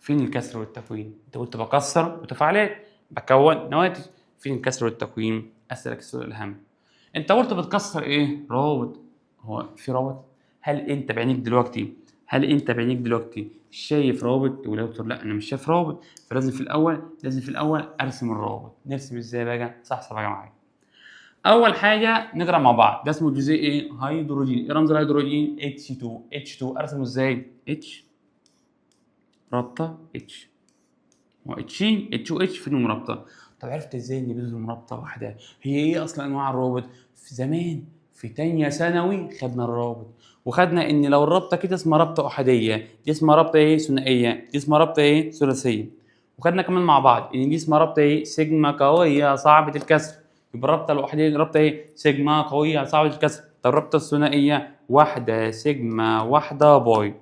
فين الكسر والتكوين؟ انت قلت بكسر متفاعلات بكون نواتج، فين الكسر والتكوين؟ اسالك السؤال الاهم. انت قلت بتكسر ايه؟ روابط. هو في روابط؟ هل انت بعينيك دلوقتي شايف روابط؟ تقول يا دكتور لا انا مش شايف روابط. فلازم في الاول ارسم الروابط. نرسم ازاي بقى؟ صح بقى معايا. اول حاجه نقرا مع بعض. ده اسمه جزيء ايه؟ هيدروجين. ايه رمز الهيدروجين؟ H2. ارسمه ازاي؟ H رابطه H اتش و اتش فيهم رابطه. طب عرفت ازاي ان بينهم رابطه واحده؟ هي ايه اصلا انواع الروابط؟ في زمان في تانية ثانوي خدنا الروابط وخدنا ان لو الرابطه كده اسمها رابطه احاديه، دي اسمها رابطه ايه؟ ثنائيه، دي اسمها رابطه ايه؟ ثلاثيه. وخدنا كمان مع بعض ان دي اسمها رابطه ايه؟ سيجما قويه صعبه الكسر. يبقى الرابطه الاحاديه رابطه ايه؟ سيجما قويه صعبه الكسر. طب الرابطه الثنائيه واحده سيجما واحده باي.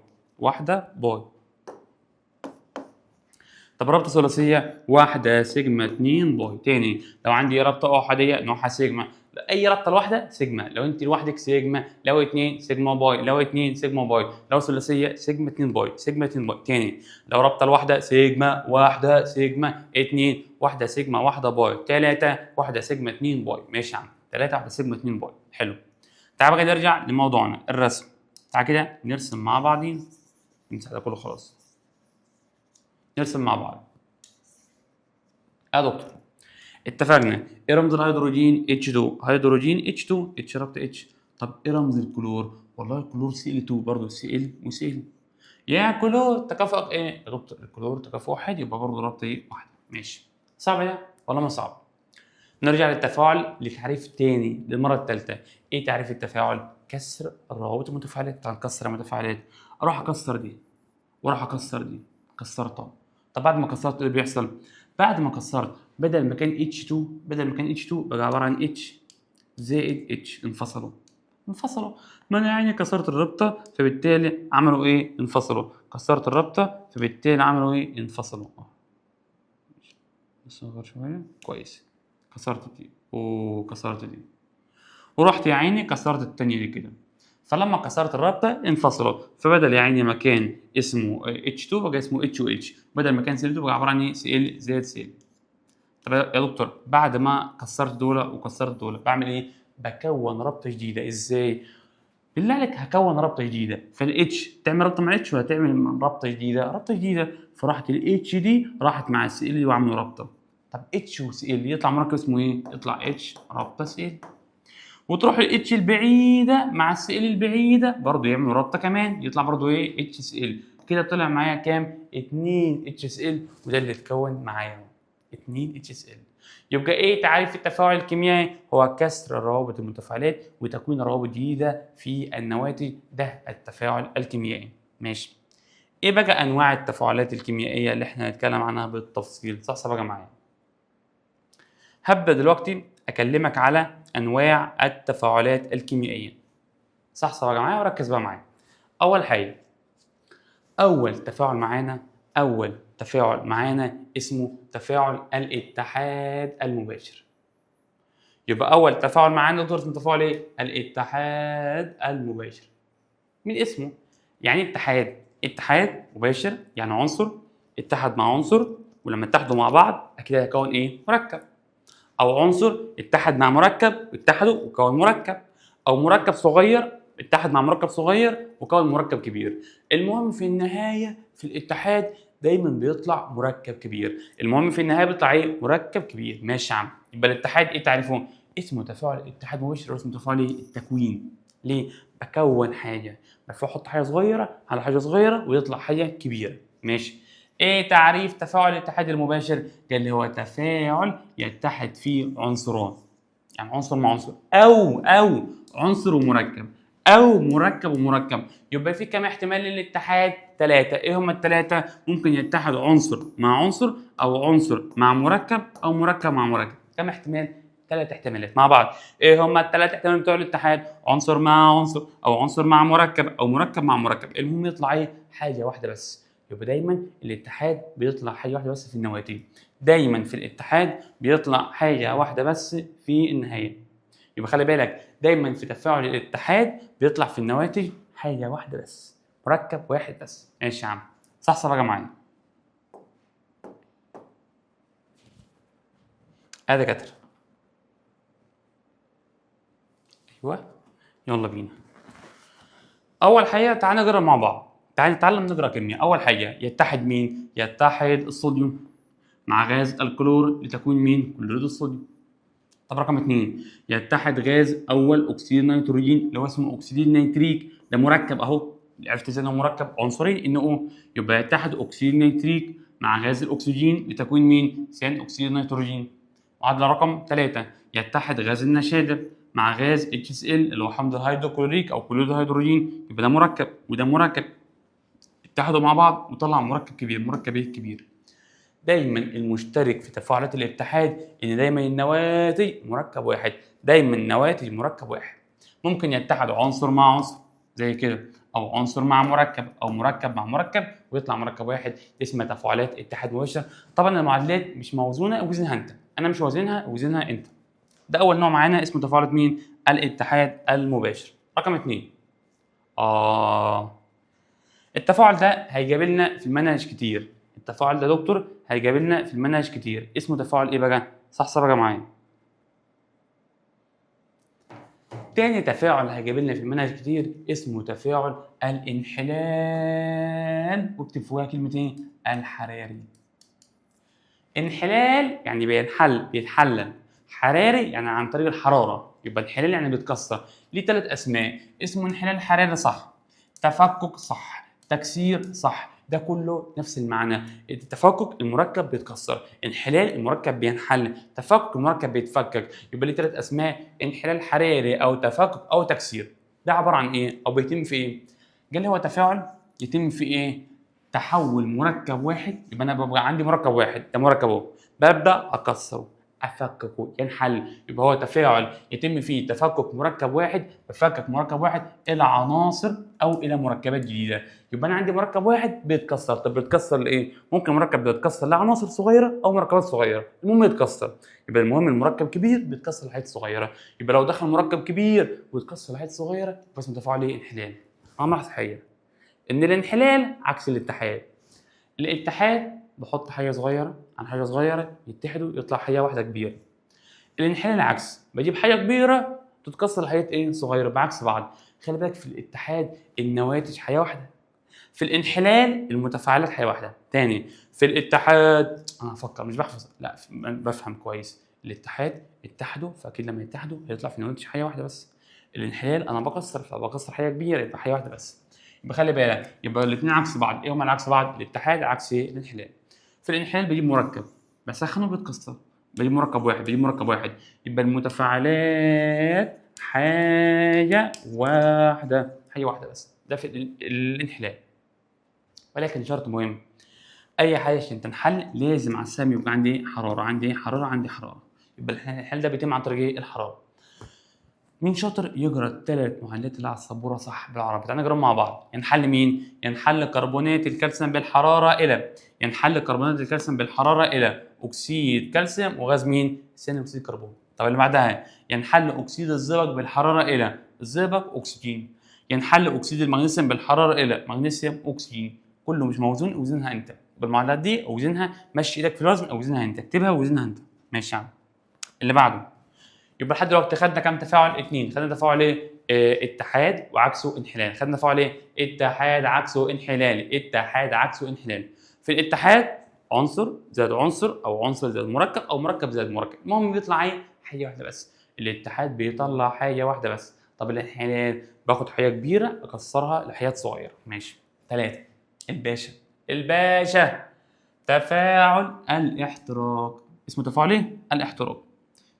طب رابطه ثلاثيه، واحده سيجما 2 باي. تاني لو عندي رابطه احاديه نوعها سيجما، اي رابطه لوحده سيجما، لو انت لوحدك سيجما، لو اتنين سيجما باي، لو اتنين سيجما باي، لو ثلاثيه سيجما 2 باي، سيجما 2 باي. تاني لو رابطه لوحده سيجما واحده سيجما اتنين، واحده سيجما واحده باي، تلاته واحده سيجما 2 باي. ماشي يا عم، تلاته واحده سيجما 2 باي. حلو. تعال بقى نرجع لموضوعنا الرسم. تعال كده نرسم مع بعضين، نمسح ده كله خلاص، نرسم مع بعض. يا دكتور اتفقنا ايه رمز الهيدروجين؟ H2، هيدروجين H2، H ربط H. طب ايه رمز الكلور؟ والله الكلور Cl2 برضه، Cl وCl. يا كلور تكافؤك ايه؟ يا دكتور الكلور تكافؤ واحد، يبقى برضه ربط ايه؟ واحده. ماشي. صعب ده ولا ما صعب؟ نرجع للتفاعل لتعريف تاني للمره الثالثه. ايه تعريف التفاعل؟ كسر الروابط المتفاعلات. تعال نكسر المتفاعلات. اروح اكسر دي واروح اكسر دي، كسرتها. طب بعد ما كسرت ايه اللي بيحصل؟ بعد ما كسرت بدل ما كان H2 بقى عباره عن H زائد H. انفصلوا. ما انا يعني كسرت الرابطه فبالتالي عملوا ايه؟ انفصلوا. كسرت الرابطه فبالتالي عملوا ايه؟ انفصلوا. نصغر شويه. كويس. كسرت دي وكسرت دي، ورحت يا عيني كسرت التانية دي كده. فلما كسرت الرابطه انفصلوا، فبدل يا عيني ما كان اسمه H2 بقى اسمه H و H، بدل ما كان Cl2 بقى عباره عن ايه؟ Cl زائد Cl. طب يا دكتور بعد ما كسرت دول وكسرت دول بعمل ايه؟ بكون رابطه جديده. ازاي؟ بالله عليك هكون رابطه جديده، فالاتش تعمل رابطه مع اتش ولا تعمل رابطه جديده؟ فراحت الاتش دي راحت مع السي ال وعملوا رابطه. طب اتش وسي ال يطلع مركب اسمه ايه؟ يطلع اتش رابطه سي ال. وتروح الاتش البعيده مع السي ال البعيده برضه يعملوا رابطه كمان، يطلع برضه ايه؟ اتش سي ال. كده طلع معايا كام؟ 2 اتش سي ال، وده اللي اتكون معايا 2 اتش سي ال. يبقى ايه تعريف التفاعل الكيميائي؟ هو كسر الروابط المتفاعلات وتكوين روابط جديده في النواتج، ده التفاعل الكيميائي. ماشي. ايه بقى انواع التفاعلات الكيميائيه اللي احنا هنتكلم عنها بالتفصيل؟ صح بقى معايا. هبدا دلوقتي اكلمك على انواع التفاعلات الكيميائيه. صح بقى معايا وركز بقى معايا. اول حاجه، اول تفاعل معانا اسمه تفاعل الاتحاد المباشر. يبقى اول تفاعل معانا نقدر تفاعل ايه؟ الاتحاد المباشر. من اسمه يعني اتحاد مباشر، يعني عنصر اتحد مع عنصر، ولما اتحدوا مع بعض اكيد هيكون ايه؟ مركب. او عنصر اتحد مع مركب واتحدوا وكون مركب، او مركب صغير اتحد مع مركب صغير وكون مركب كبير. المهم في النهايه في الاتحاد دايما بيطلع مركب كبير. المهم في النهايه بيطلع ايه؟ مركب كبير. ماشي يا عم. يبقى الاتحاد ايه تعريفه؟ اسمه تفاعل اتحاد مباشر، واسمه تفاعل التكوين. ليه؟ بكون حاجه، بحط حاجه صغيره على حاجه صغيره ويطلع حاجه كبيره. ماشي. ايه تعريف تفاعل الاتحاد المباشر؟ اللي هو تفاعل يتحد فيه عنصران، يعني عنصر مع عنصر، او عنصر ومركب، او مركب ومركب. يبقى في كم احتمال للاتحاد؟ 3. ايه هم الثلاثه؟ ممكن يتحد عنصر مع عنصر، او عنصر مع مركب، او مركب مع مركب. كم احتمال؟ 3 احتمالات مع بعض. ايه هم الثلاث احتمالات بتوع الاتحاد؟ عنصر مع عنصر، او عنصر مع مركب، او مركب مع مركب. المهم يطلع ايه؟ حاجه واحده بس. يبقى دايما الاتحاد بيطلع حاجه واحده بس في النواتج. دايما في الاتحاد بيطلع حاجه واحده بس في النهايه. يبقى خلي بالك دايما في تفاعل الاتحاد بيطلع في النواتج حاجه واحده بس، مركب واحد بس. ماشي يا عم. صح بقى معايا. ادي كتر. ايوه يلا بينا. اول حاجه تعالى نقرا مع بعض، تعالى نتعلم نقرا كيمياء. اول حاجه يتحد مين؟ يتحد الصوديوم مع غاز الكلور لتكوين مين؟ كلوريد الصوديوم. طب رقم 2 يتحد غاز اول اكسيد النيتروجين اللي هو اسمه اكسيد النيتريك، ده مركب اهو. عرفت ازاي انه مركب؟ عنصرين ان او. يبقى يتحد اكسيد النيتريك مع غاز الاكسجين لتكوين مين؟ ثاني اكسيد النيتروجين. معادله رقم 3 يتحد غاز النشادر مع غاز HCl اللي هو حمض الهيدروكلوريك او كلوريد الهيدروجين. يبقى ده مركب وده مركب، اتحدوا مع بعض وطلع مركب كبير. مركب ايه كبير؟ دايما المشترك في تفاعلات الاتحاد ان دايما النواتج مركب واحد، دايما نواتج مركب واحد. ممكن يتحد عنصر مع عنصر زي كده، او عنصر مع مركب او مركب مع مركب ويطلع مركب واحد، اسمها تفاعلات اتحاد مباشر. طبعا المعادلات مش موزونه، اوزنها انت، انا مش وازنها، وزنها انت. ده اول نوع معانا اسمه تفاعلات مين؟ الاتحاد المباشر. رقم 2 التفاعل ده هيجاب لنا في المنهج كتير. التفاعل ده دكتور هيجاب لنا في المنهج كتير، اسمه تفاعل ايه بقى؟ صح بقى معايا. تاني تفاعل هيجاب لنا في المنهج كتير اسمه تفاعل الانحلال، واكتب فوقها كلمتين الحراري. انحلال يعني بيتحلل، حراري يعني عن طريق الحراره، يبقى انحلال يعني بيتكسر. ليه 3 اسماء، اسمه انحلال حراري صح، تفكك صح، تكسير صح، ده كله نفس المعنى. التفكك المركب بيتكسر، انحلال المركب بينحل، تفكك المركب بيتفكك، يبقى ليه 3 اسماء، انحلال حراري او تفكك او تكسير. ده عباره عن ايه او بيتم في ايه؟ قال لي هو تفاعل يتم في ايه؟ تحول مركب واحد، يبقى انا ببقى عندي مركب واحد، ده مركب اهو، ببدا اكسره افككه ينحل، يبقى هو تفاعل يتم فيه تفكك مركب واحد، بفكك مركب واحد الى عناصر او الى مركبات جديده. يبقى انا عندي مركب واحد بيتكسر، طب بيتكسر لايه؟ ممكن مركب بيتكسر لعناصر صغيره او مركبات صغيره، المهم يتكسر. يبقى المهم المركب كبير بيتكسر لحاجات صغيره، يبقى لو دخل مركب كبير ويتكسر لحاجات صغيره يبقى اسمه تفاعل ايه؟ انحلال. انا صحيح ان الانحلال عكس الاتحاد. الاتحاد بحط حاجه صغيره عن حاجه صغيره يتحدوا يطلع حاجه واحده كبيره. الانحلال العكس، بجيب حاجه كبيره تتكسر لحاجات ايه؟ صغيره، بعكس بعض. خلي بالك في الاتحاد النواتج حاجه واحده، في الانحلال المتفاعلات حاجه واحده. تاني، في الاتحاد انا هفكر مش بحفظ، لا بفهم كويس. الاتحاد اتحدوا، فاكيد لما يتحدوا هيطلع في النواتج حاجه واحده بس. الانحلال انا بكسر، فبكسر حاجه كبيره يبقى حاجه واحده بس. يبقى خلي بالك، يبقى الاثنين عكس بعض. ايه هما العكس بعض؟ الاتحاد عكس الانحلال. في الانحلال بجيب مركب بسخنه بيتكسر، بجيب مركب واحد، يبقى المتفاعلات حاجه واحده، حاجه واحده بس، ده في الانحلال. ولكن شرط مهم، اي حاجه عشان تنحل لازم على السهم يبقى عندي حراره، عندي حراره. يبقى الانحلال ده بيتم عن طريق ايه؟ الحراره. مين شاطر يقرا ال3 معادلات اللي على السبوره صح بالعربي؟ تعالى نقراهم مع بعض. ينحل مين؟ ينحل كربونات الكالسيوم بالحراره الى، ينحل كربونات الكالسيوم بالحراره الى اكسيد كالسيوم وغاز مين؟ ثاني اكسيد الكربون. طب اللي بعدها ينحل اكسيد الزئبق بالحراره الى الزئبق اكسجين، ينحل اكسيد المغنيسيوم بالحراره الى مغنيسيوم اكسجين. كله مش موزون، اوزنها انت بالمعادلات دي، اوزنها، مشي ايدك في الوزن، اوزنها انت، اكتبها وزنها انت. ماشي يا عم. اللي بعده، يبقى لحد دلوقتي خدنا كام تفاعل؟ 2. خدنا تفاعل ايه؟ اتحاد وعكسه انحلال. خدنا تفاعل ايه؟ اتحاد عكسه انحلال، اتحاد عكسه انحلال. في الاتحاد عنصر زائد عنصر او عنصر زائد مركب او مركب زائد مركب، المهم بيطلع ايه؟ حاجه واحده بس. الاتحاد بيطلع حاجه واحده بس. طب الانحلال باخد حاجه كبيره اكسرها لحاجات صغيره. ماشي. 3 الباشا تفاعل الاحتراق. اسمه تفاعل ايه؟ الاحتراق.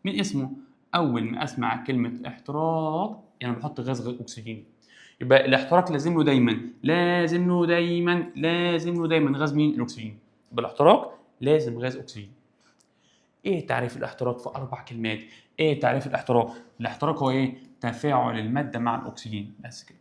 مين اسمه؟ اول ما اسمع كلمه احتراق يعني بحط غاز اكسجين، يبقى الاحتراق لازم له دايما غاز مين؟ الاكسجين. يبقى الاحتراق لازم غاز اكسجين. ايه تعريف الاحتراق في 4 كلمات؟ ايه تعريف الاحتراق؟ الاحتراق هو ايه؟ تفاعل الماده مع الاكسجين، بس كده.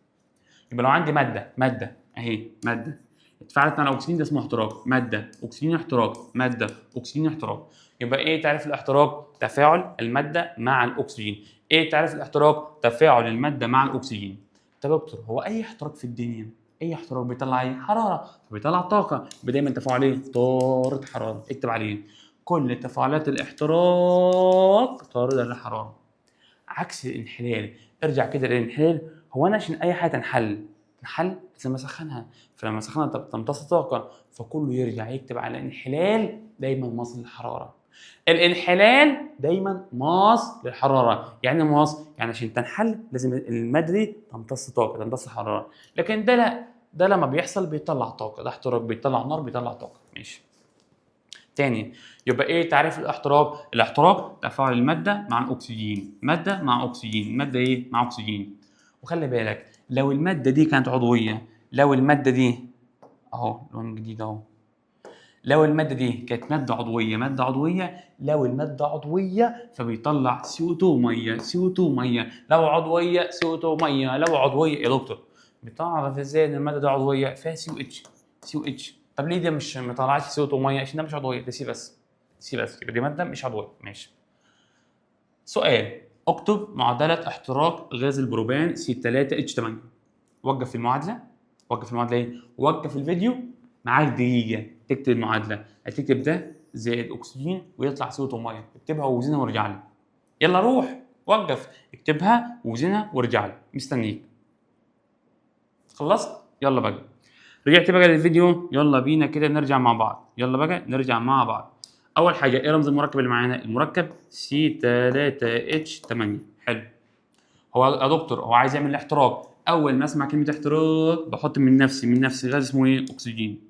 يبقى لو عندي ماده اهي، ماده اتفاعلت مع الاكسجين، ده اسمه احتراق. ماده اكسجين احتراق، ماده اكسجين احتراق. يبقى ايه تعريف الاحتراق؟ تفاعل الماده مع الاكسجين. ايه تعريف الاحتراق؟ تفاعل الماده مع الاكسجين. طب يا دكتور، هو اي احتراق في الدنيا، اي احتراق بيطلع ايه؟ حراره، بيطلع طاقه، يبقى دايما تفاعل ايه؟ طارد حراره. اكتب عليه كل تفاعلات الاحتراق طارده للحراره. عكس الانحلال، ارجع كده للانحلال. هو انا عشان اي حاجه تنحل لازم اسخنها، فلما اسخنها تمتص طاقه، فكله يرجع يكتب على الانحلال دايما ماص للحراره. الانحلال دايما ماص للحراره. يعني ماص يعني عشان تنحل لازم الماده دي تمتص طاقه، تمتص حراره. لكن ده لا، ده لما بيحصل بيطلع طاقه، ده احتراق، بيطلع نار، بيطلع طاقه. ماشي. تاني، يبقى ايه تعريف الاحتراق؟ الاحتراق تفاعل الماده مع الاكسجين، ماده مع اكسجين، ماده ايه؟ مع اكسجين. وخلي بالك لو الماده دي كانت عضويه، لو الماده دي اهو لون جديد اهو، لو الماده دي كانت ماده عضويه، لو الماده عضويه فبيطلع CO2 ميه، CO2 ميه، لو عضويه CO2 ميه، لو عضويه يا دكتور بتعرف ازاي ان الماده دي عضويه؟ فيها سي او اتش. سي او اتش. طب ليه دي مش مطلعش سي او 2 ميه؟ عشان ده مش عضويه، ده سي بس. سي بس، يبقى دي ماده مش عضويه. ماشي. سؤال: اكتب معادله احتراق غاز البروبان سي 3 اتش 8. وقف المعادله. وقف المعادله ايه؟ وقف الفيديو. معاك دقيقه تكتب المعادله. هتكتب ده زائد اكسجين ويطلع سي او 2 ميه. اكتبها ووزنها وارجع لي. يلا روح وقف، اكتبها ووزنها وارجع لي، مستنيك. خلصت؟ يلا بقى. رجعت بقى للفيديو، يلا بينا كده نرجع مع بعض. يلا بقى نرجع مع بعض. اول حاجه ايه رمز المركب اللي معانا؟ المركب C3H8. حلو. هو يا دكتور هو عايز يعمل الاحتراق. اول ما اسمع كلمه احتراق بحط من نفسي غاز اسمه ايه؟ اكسجين.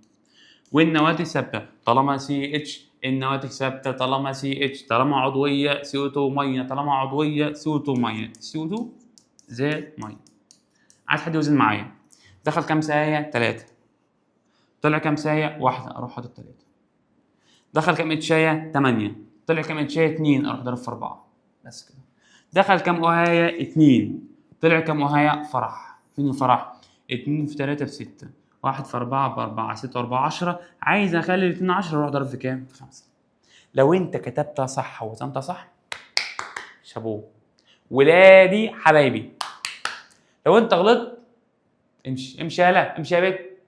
والنواتج ثابته طالما سي اتش. النواتج ثابته طالما سي اتش. طالما عضويه سي او 2 ميه. طالما عضويه سي او 2 ميه. سي او 2 زائد ميه. عايز حد يوزن معايا. دخل كام سايه؟ 3. طلع كام سايه؟ 1. اروح حاطط 3. دخل كام اتشايه؟ 8. طلع كام اتشايه؟ 2. اروح ضارب في 4. بس كده. دخل كام وهايه؟ 2. طلع كام وهايه؟ فرح. فين الفرح؟ 2 في 3 ب 6. 1 في 4 ب 4. 6 و4 10. عايز اخلي ال 2 10. اروح ضارب في كام؟ في 5. لو انت كتبتها صح ووزنتها صح شابوه. ولادي حبايبي. لو انت غلطت امشي امشي يالا امشي يا بيت.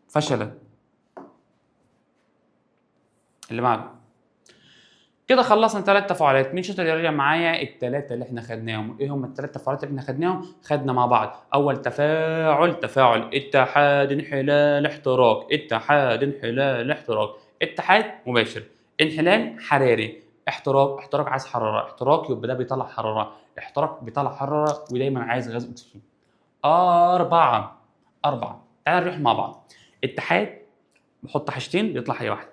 فشلت. اللي بعده. كده خلصنا 3 تفاعلات. مين شاطر يراجع معايا الثلاثه اللي احنا خدناهم؟ ايه هم الثلاث تفاعلات اللي احنا خدناهم؟ خدنا مع بعض اول تفاعل اتحاد انحلال احتراق. اتحاد انحلال احتراق. اتحاد مباشر. انحلال حراري. احتراق عايز حراره. احتراق يبقى ده بيطلع حراره. احتراق بيطلع حراره ودايما عايز غاز اكسجين. 4. تعال نروح مع بعض. اتحاد بحط حاجتين بيطلع حاجه واحده.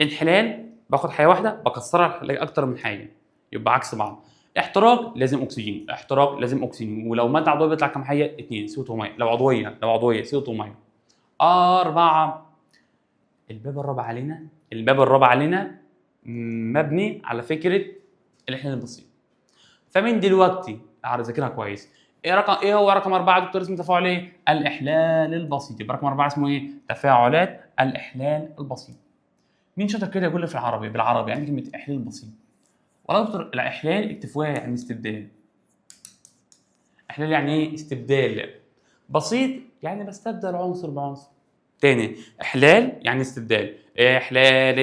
انحلال باخد حاجه واحده بكسرها لاكتر من حاجه، يبقى عكس بعض. احتراق لازم اكسجين. احتراق لازم اكسجين. ولو ماده عضويه بيطلع كام حاجه؟ 2 CO2 ميه. لو عضويه CO2 ميه. 4. الباب الرابع علينا مبني على فكره الاحلال البسيط. فمن دلوقتي اعرف اذاكرها كويس. ايه هو رقم 4 دكتور؟ اسمه تفاعل ايه؟ الاحلال البسيط. يبقى رقم 4 اسمه ايه؟ تفاعلات الاحلال البسيط. مين شاطر كده يقول لي في العربي بالعربي يعني كلمه احلال بسيط؟ والله يا دكتور الاحلال اكتفوها يعني استبدال. احلال يعني ايه؟ استبدال. بسيط يعني بستبدل عنصر بعنصر. تاني، احلال يعني استبدال. احلال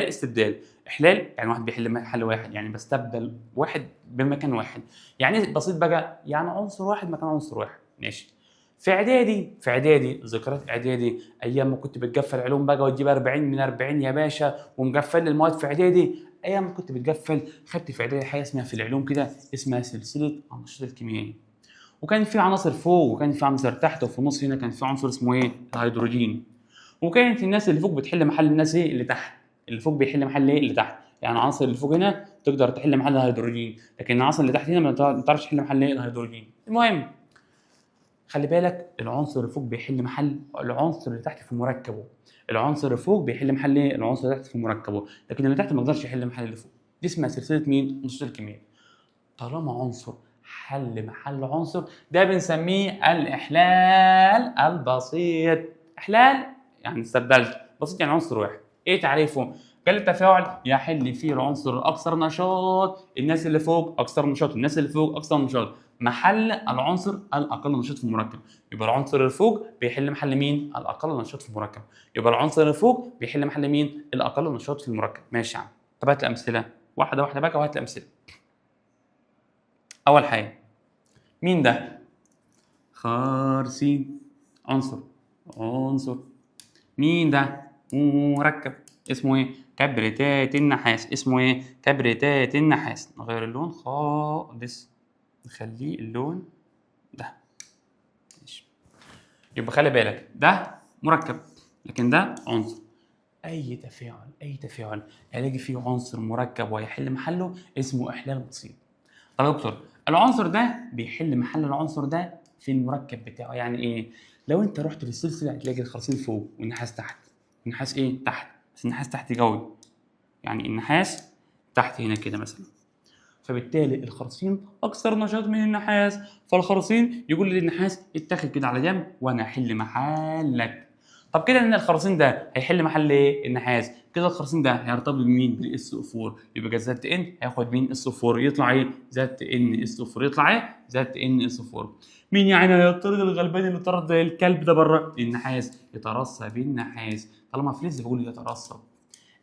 استبدال. احلال يعني واحد بيحل محل واحد، يعني بستبدل واحد بمكان واحد. يعني إيه بسيط بقى؟ يعني عنصر واحد مكان عنصر واحد. ماشي. في اعدادي ذكريات اعدادي، ايام ما كنت بتقفل علوم بقى وتجيب 40 من 40 يا باشا ومقفل لي المواد في اعدادي. ايام ما كنت بتقفل خدت في اعدادي حاجه اسمها في العلوم كده اسمها سلسله النشاط الكيميائي. وكان في عناصر فوق وكان في عناصر تحت، وفي النص هنا كان في عنصر اسمه ايه؟ الهيدروجين. وكانت الناس اللي فوق بتحل محل الناس ايه؟ اللي تحت. اللي فوق بيحل محل ايه؟ اللي تحت. يعني العناصر اللي فوق هنا تقدر تحل محل الهيدروجين، لكن العناصر اللي تحت هنا ما تعرفش تحل محل ايه؟ الهيدروجين. المهم خلي بالك العنصر اللي فوق بيحل محل العنصر اللي تحت في مركبه. العنصر اللي فوق بيحل محل ايه؟ العنصر اللي تحت في مركبه، لكن اللي تحت ما يقدرش يحل محل اللي فوق. دي اسمها سلسله مين؟ النشاط الكيميائي. طالما عنصر حل محل عنصر ده بنسميه الاحلال البسيط. احلال يعني استبدلت، بسيط يعني عنصر واحد. ايه تعريفه؟ قال التفاعل يحل فيه العنصر الاكثر نشاط الناس اللي فوق اكثر نشاط الناس اللي فوق اكثر نشاط محل العنصر الاقل نشاط في المركب. يبقى العنصر اللي فوق بيحل محل مين؟ الاقل نشاط في المركب. يبقى العنصر اللي فوق بيحل محل مين؟ الاقل نشاط في المركب. ماشي يا عم. طب هات الامثله واحده واحده بقى وهات الامثله. اول حاجه مين ده؟ خارسين. عنصر. مين ده؟ مركب. اسمه ايه؟ كبريتات النحاس. اسمه ايه؟ كبريتات النحاس. نغير اللون خالص نخليه اللون ده. ماشي. يبقى خلي بالك ده مركب لكن ده عنصر. اي تفاعل الاقي فيه عنصر مركب ويحل محله اسمه احلال بسيط. طب يا دكتور العنصر ده بيحل محل العنصر ده في المركب بتاعه. يعني ايه؟ لو انت رحت للسلسله هتلاقي الخرسين فوق والنحاس تحت. النحاس ايه؟ تحت، بس النحاس تحت قوي. يعني النحاس تحت هنا كده مثلا. فبالتالي الخرسين اكثر نشاط من النحاس، فالخرسين يقول للنحاس اتاخد كده على جنب وانا هحل محلك. طب كده ان الخرسين ده هيحل محل ايه؟ النحاس. كده الخرسين ده هيرتبط بمين؟ بالاس او 4. يبقى زد ان هياخد مين؟ اس او 4 يطلع ايه؟ زد ان اس او 4 يطلع ايه؟ زد ان اس او 4. مين يعني هيطرد الغلبان اللي طرد زي الكلب ده بره؟ النحاس. يترسب بالنحاس. طالما فلز بيقول يترسب.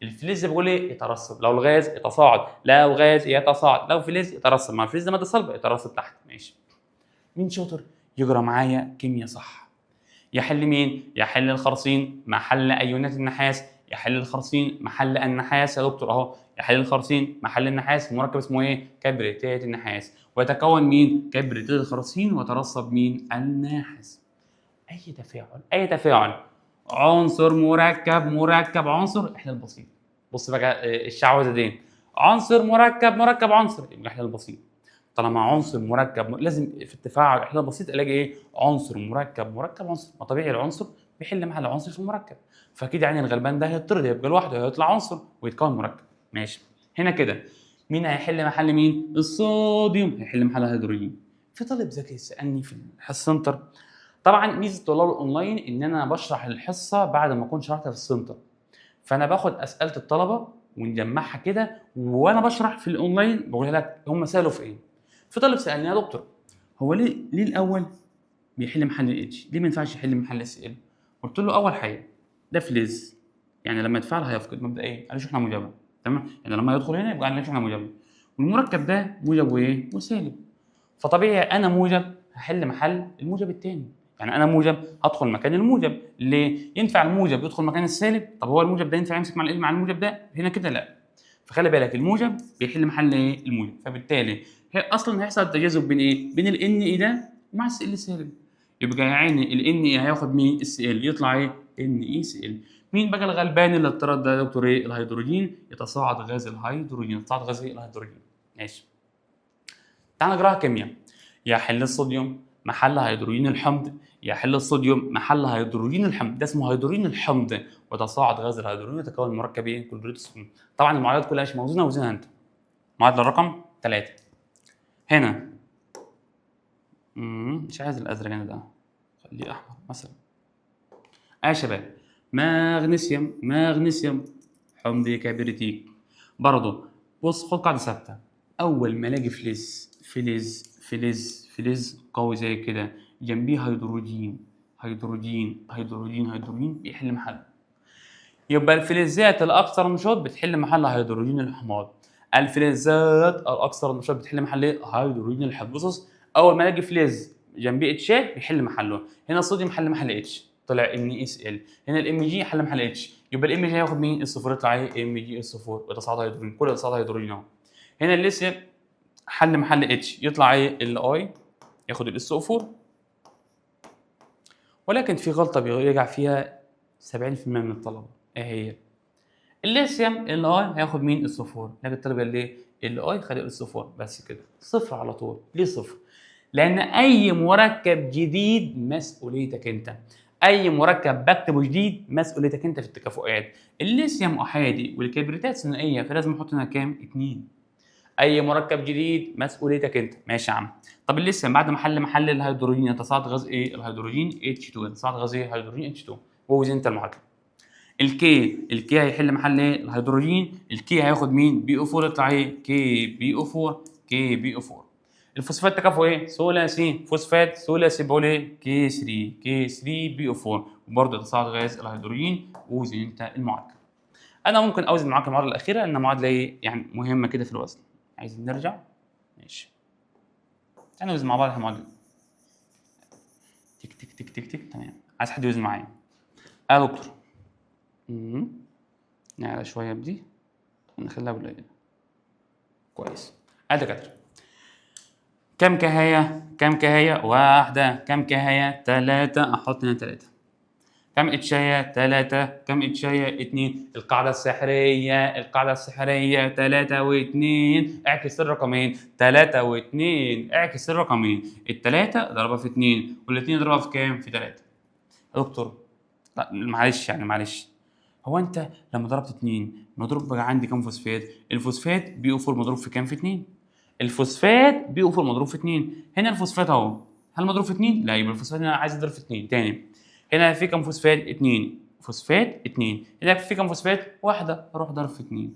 الفلز بيقول ايه؟ يترسب. لو الغاز يتصاعد، لو غاز يتصاعد، لو فلز يترسب. مع الفلز ده ماده صلبه يترسب تحت. ماشي. مين شاطر يقرا معايا كيمياء صح؟ يحل مين؟ يحل الخرسين محل ايونات النحاس. يحل الخرسين محل النحاس يا دكتور اهو. يحل الخرسين محل النحاس في مركب اسمه ايه؟ كبريتات النحاس. ويتكون مين؟ كبريتات الخرسين ويترسب مين؟ النحاس. اي تفاعل، اي تفاعل عنصر مركب مركب عنصر احلال بسيط. بص بقى الشعوذه دي، عنصر مركب مركب عنصر يبقى احلال بسيط. طالما عنصر مركب لازم في التفاعل احلال بسيط الاقي ايه؟ عنصر مركب مركب عنصر. ما طبيعي العنصر بيحل محل عنصر في المركب، فاكيد يعني الغلبان ده هيطرد يبقى لوحده هيطلع عنصر ويتكون مركب. ماشي. هنا كده مين هيحل محل مين؟ الصوديوم هيحل محل الهيدروجين. في طالب ذكي سالني في الحصه سنتر. طبعا ميزه طلاب الاونلاين ان انا بشرح الحصه بعد ما اكون شرحتها في السنتر، فانا باخد اسئله الطلبه ونجمعها كده وانا بشرح في الاونلاين بقولها لك هم سالوا في ايه. في طالب سالني يا دكتور هو ليه الاول بيحل محل الاتش؟ ليه ما ينفعش يحل محل اس ال؟ قلت له اول حاجه ده فلز، يعني لما يتفاعل هيفقد مبدئيا قال شحنه موجبه، تمام؟ يعني لما يدخل هنا يبقى عليه شحنه موجبه، والمركب ده موجب وايه؟ وسالب. فطبيعي انا موجب هحل محل الموجب الثاني، يعني انا موجب هدخل مكان الموجب. ليه؟ ينفع الموجب يدخل مكان السالب؟ طب هو الموجب ده ينفع يمسك مع الموجب ده؟ هنا كده لا. فخلي بالك الموجب بيحل محل ايه؟ الموجب. فبالتالي هي اصلا هيحصل تجاذب بين ايه؟ بين الان اي ده مع الس ال سالب. يبقى يا عيني الان اي هياخد مين؟ الس ال يطلع ايه؟ ان اي سي ال. مين بقى الغلبان اللي اضطرد ده يا دكتور؟ ايه؟ الهيدروجين. يتصاعد غاز الهيدروجين. يتصاعد غاز الهيدروجين. ماشي. تعال نقراها كيمياء. يحل الصوديوم محل هيدروجين الحمض. يحل الصوديوم محل هيدروجين الحمض، ده اسمه هيدروجين الحمض. وتصاعد غاز الهيدروجين وتكون مركب ايه؟ كلوريد الصوديوم. طبعا المعادلات كلها مش موزونه، وزنها انت. معادله رقم 3 هنا. مش عايز الازرق انا ده، خليه احمر مثلا. يا شباب مغنيسيوم مغنيسيوم حمض كبريتيك. برضه بص خد قاعده ثابته، اول ما الاقي فلز قوي زي كده جنبيه هيدروجين هيدروجين هيدروجين هيدروجين بيحل محل. يبقى الفلزات الاكثر نشاط بتحل محل هيدروجين الحماض. الفلزات الاكثر نشاط بتحل محل ايه؟ هيدروجين الحمض. بص اول ما الاقي فلز جنبيه اتش بيحل محله. هنا الصوديوم حل محل اتش طلع ان اس ال. هنا الام جي حل محل اتش يبقى الام جي هياخد مين؟ اس 4 يطلع ايه؟ ام جي اس 4 وتصاعد هيدروجين. كل تصاعد هيدروجين اهو. هنا الليثيوم حل محل اتش يطلع ايه؟ ال اي ياخد الاس او 4. ولكن في غلطه بيقع فيها 70% من الطلبه. ايه هي؟ الليثيوم ال اي هياخد مين؟ اس 4. لكن الطالب قال ليه؟ ال اي خد الاس 4 بس كده. صفر على طول. ليه صفر؟ لان اي مركب جديد مسؤوليتك انت. اي مركب بكتبه جديد مسؤوليتك انت في التكافؤات. الليثيوم احادي والكبريتات ثنائيه فلازم احط هنا كام؟ 2. اي مركب جديد مسؤوليتك انت. ماشي يا عم. طب الليثيوم بعد ما حل محل الهيدروجين يتصاعد غاز ايه؟ الهيدروجين H2. يتصاعد غاز ايه؟ هيدروجين H2. ووزن انت المعادله. الكي هيحل محل ايه؟ الهيدروجين. الكي هياخد مين؟ بي او 4 يطلع ايه؟ كي بي او 4 كي بي او 4. الفوسفات تكافؤ ايه؟ ثلاثي. فوسفات ثلاثي بقول ايه؟ كي 3 كي 3 بي او 4. وبرضه يتصاعد غاز الهيدروجين ووزن انت المعادله. انا ممكن اوزن معاك المعادله الاخيره لان معادله ايه؟ يعني مهمه كده في الوزن. عايزين نرجع؟ ماشي. تعالى نوزن مع بعض المعادله. تك تك تك تك تك. تمام. عايز حد يوزن معايا. يا دكتور. نعلى شويه بدي ونخليها قليله. كويس. ادي دكاتره. كم كهايه؟ كم كهايه؟ واحده. كم كهايه؟ 3. احط هنا 3. كم اتشايه؟ 3. كم اتشايه؟ 2. القاعده السحريه. القاعده السحريه 3 و2. اعكس الرقمين. 3 و2 اعكس الرقمين. ال3 ضربها في 2 وال2 ضربها في كام؟ في 3. يا دكتور لا معلش يعني معلش، هو انت لما ضربت 2 مضروب بقى عندي كام فوسفات؟ الفوسفات بي او 4 مضروب في كام؟ في 2. الفوسفات بي او 4 مضروب في 2. هنا الفوسفات اهو، هل مضروب في 2؟ لا، يبقى الفوسفات هنا عايز يضرب في 2 تاني. هنا في كام فوسفات؟ 2. فوسفات 2. هنا في كام فوسفات؟ واحده، اروح ضرب في 2.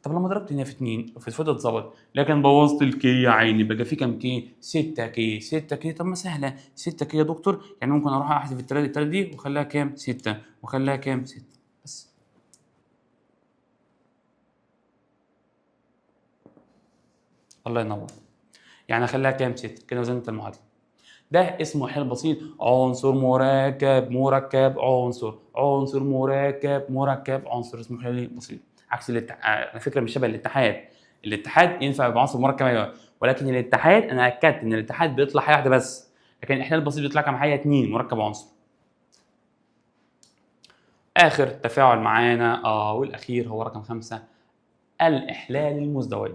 طب لما ضربت هنا في 2 الفوسفات اتظبط، لكن بوظت الكي يا عيني، بقى في كام كي؟ 6 كي. 6 كي، طب ما سهله 6 كي يا دكتور، يعني ممكن اروح احذف التلاته دي واخليها كام؟ 6، واخليها كام؟ 6 بس. الله ينور. يعني اخليها كام؟ 6 كده. وزنت المعادله. ده اسمه احلال بسيط، عنصر مركب مركب عنصر، عنصر مركب مركب عنصر، اسمه احلال بسيط. عكس الاتحاد، على فكره مش شبه الاتحاد. الاتحاد ينفع يبقى عنصر مركب ايوه، ولكن الاتحاد انا اكدت ان الاتحاد بيطلع حاجه واحده بس، لكن الاحلال البسيط بيطلع كام حاجه؟ 2 مركب عنصر. اخر تفاعل معانا والاخير هو رقم 5، الاحلال المزدوج.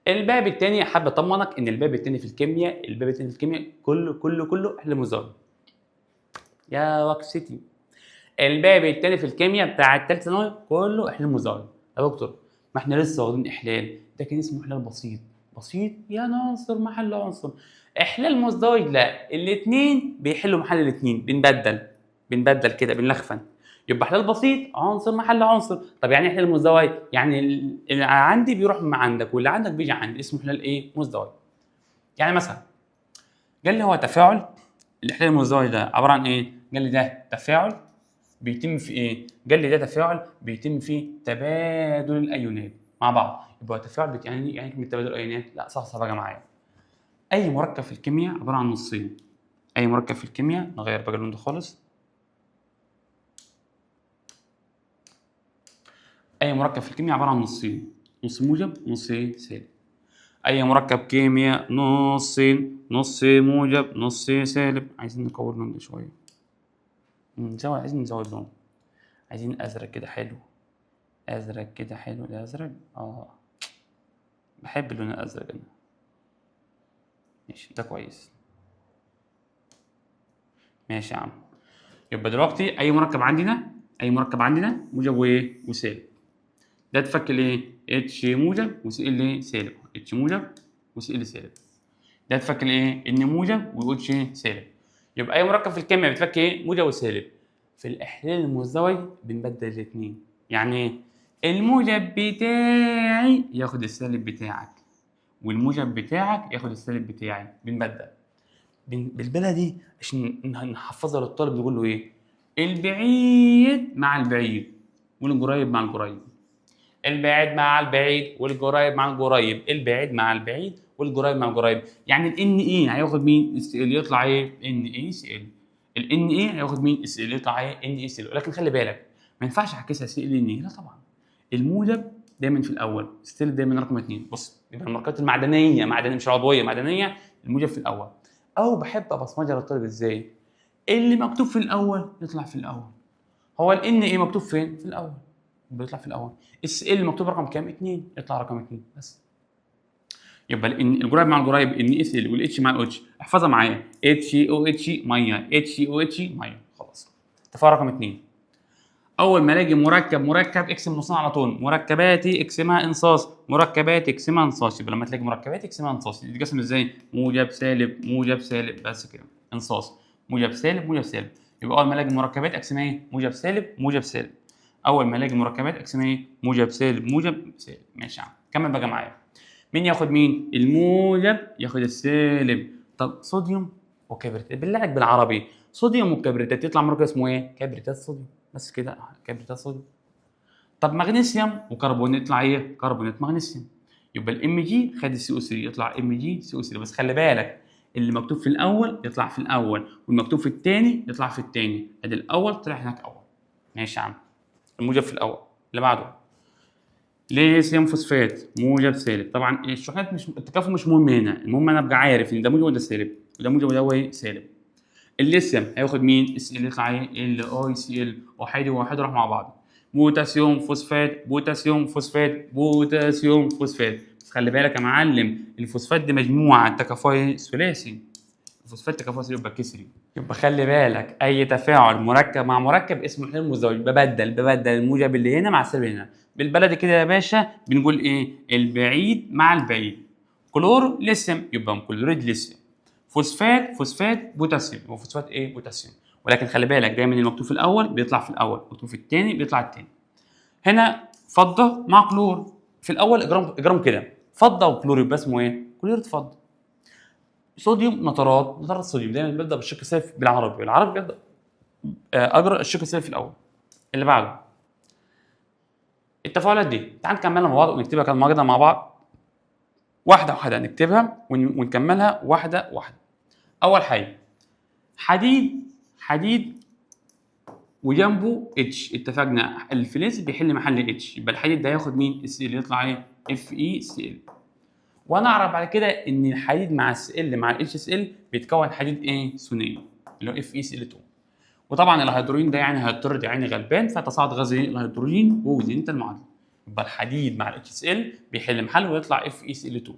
الباب الثاني حابب اطمنك ان الباب الثاني في الكيمياء، الباب الثاني في الكيمياء كله احلال مزدوج. يا وكستي، الباب الثاني في الكيمياء بتاع الثالثه ثانوي كله احلال مزدوج. يا دكتور ما احنا لسه واخدين احلال، ده كان اسمه احلال بسيط. بسيط يعني عنصر محل عنصر. احلال مزدوج لا، الاثنين بيحلوا محل الاثنين، بنبدل كده، بنلخفن. يبقى احلال بسيط عنصر محل عنصر. طب يعني ايه احلال مزدوج؟ يعني اللي عندي بيروح مع عندك، واللي عندك بيجي عندي، اسمه احلال ايه؟ مزدوج. يعني مثلا قال لي هو تفاعل، الاحلال المزدوج ده عباره عن ايه؟ قال لي ده تفاعل بيتم في ايه؟ قال لي ده تفاعل بيتم فيه تبادل الايونات مع بعض. يبقى تفاعل يعني كلمه تبادل الايونات؟ لا صح بقى معايا. اي مركب في الكيمياء عباره عن نصين. اي مركب في الكيمياء، نغير بقى اللون ده خالص. اي مركب في الكيمياء عباره عن نصين، نص موجب ونص سالب. اي مركب كيمياء نصين، نص موجب نص سالب. عايزين نكور اللون ده شويه، عايزين نزود لون، عايزين ازرق كده حلو، ازرق كده حلو. الازرق بحب اللون الازرق انا. ماشي ده كويس. ماشي يا عم. يبقى دلوقتي اي مركب عندنا موجب وايه؟ وسالب. ده تفك الايه؟ اتش موجب وسي ال سالب، اتش موجب وسي ال سالب. ده تفك الايه؟ ان موجب واتش سالب. يبقى اي مركب في الكيمياء بتفك ايه؟ موجب وسالب. في الاحلال المزدوج بنبدل الاثنين. يعني ايه؟ الموجب بتاعي ياخد السالب بتاعك، والموجب بتاعك ياخد السالب بتاعي، بنبدل. بالبلدي عشان نحفظها للطالب نقول له ايه؟ البعيد مع البعيد والقريب مع القريب. البعيد مع البعيد والقريب مع القريب، البعيد مع البعيد والقريب مع القريب. يعني ال ان هياخد مين؟ اس ال، يطلع ايه؟ ان اي سي ال. ال ان هياخد مين؟ اس ال، يطلع ايه؟ ان اي سي ال. ولكن خلي بالك ما ينفعش اعكسها سي ال ان لا طبعا. الموجب دايما في الاول، ستيل دايما رقم 2. بص يبقى الماركات المعدنيه مش عضويه، معدنيه، الموجب في الاول. او بحب ابصمجها للطالب ازاي؟ اللي مكتوب في الاول يطلع في الاول. هو ال ان مكتوب فين؟ في الاول، بيطلع في الاول. اس ال مكتوب رقم كام؟ 2، يطلع رقم 2 بس. يبقى القريب مع القريب ان اس ال، والاتش مع الاتش، احفظها معايا، اتش او اتش ميه، اتش او اتش ميه، خلاص. تفاعل رقم 2. اول ما الاقي مركب اقسم نصين على طول، مركباتي اقسمها انصاص، مركباتي اقسمها انصاص. يبقى لما تلاقي مركباتي اقسمها انصاص، يتقسم ازاي؟ موجب سالب موجب سالب، بس كده، انصاص، موجب سالب موجب سالب. يبقى اول ما الاقي مركبات اقسمها ايه؟ موجب سالب موجب سالب. اول ما الاقي مركبات اقسمها ايه؟ موجب سالب موجب سالب. ماشي يا عم، كمل بقى معايا. مين ياخد مين؟ الموجب ياخد السالب. طب صوديوم وكبريتات، بالله عليك بالعربي، صوديوم وكبريتات يطلع مركب اسمه ايه؟ كبريتات صوديوم، بس كده، كبريتات صوديوم. طب مغنيسيوم وكربون يطلع ايه؟ كربونات مغنيسيوم. يبقى الام جي خد السي او 3، يطلع ام جي سي او 3. بس خلي بالك اللي مكتوب في الاول يطلع في الاول، والمكتوب في الثاني يطلع في الثاني. ادي الاول طلع هناك اول. ماشي يا عم، الموجب في الاول. اللي بعده ليثيوم فوسفات، موجب سالب. طبعا الشحنات مش التكافؤ مش مهم هنا، المهم انا ابقى عارف ان ده موجب وده سالب، وده موجب وده ايه؟ سالب. الليثيوم هياخد مين؟ اس ال، يطلع ايه؟ ال اي سي ال، وحيد وواحد راح مع بعض. بوتاسيوم فوسفات، بوتاسيوم فوسفات، بوتاسيوم فوسفات. بس خلي بالك يا معلم، الفوسفات دي مجموعه تكافؤي ثلاثي، الفوسفات تكافؤ ثلاثي يبقى كسري. يبقى خلي بالك اي تفاعل مركب مع مركب اسمه حلول مزدوج، ببدل الموجب اللي هنا مع السالب هنا. بالبلدي كده يا باشا بنقول ايه؟ البعيد مع البعيد. كلور ليثيوم يبقى كلوريد ليثيوم. فوسفات بوتاسيوم يبقى فوسفات ايه؟ بوتاسيوم. ولكن خلي بالك دايما المكتوب في الاول بيطلع في الاول، المكتوب في الثاني بيطلع الثاني. هنا فضه مع كلور في الاول اجرام كده، فضه وكلور يبقى اسمه ايه؟ كلوريد فضه. صوديوم نترات صوديوم دايما بيبدا بالشق السالب بالعربي بيبدا اجرى الشق السالب في الاول. اللي بعده التفاعلات دي تعال نكملها مع بعض ونكتبها كده مع بعض واحده واحده، نكتبها ونكملها واحده واحده. اول حاجه حديد وجنبه اتش، اتفقنا الفلز بيحل محل اتش، يبقى الحديد ده هياخد مين؟ السي ال، يطلع ايه؟ اف اي سي ال. وانا اعرف بعد كده ان الحديد مع السي ال مع الاتش سي ال بيتكون حديد ايه؟ ثنائي اللي هو اف اي سي ال 2. وطبعا الهيدروجين ده يعني هيضطرد يعني غلبان، فتصاعد غاز الهيدروجين ووزنت المعادله. يبقى الحديد مع الاتش سي ال بيحل محل ويطلع اف اي سي ال 2.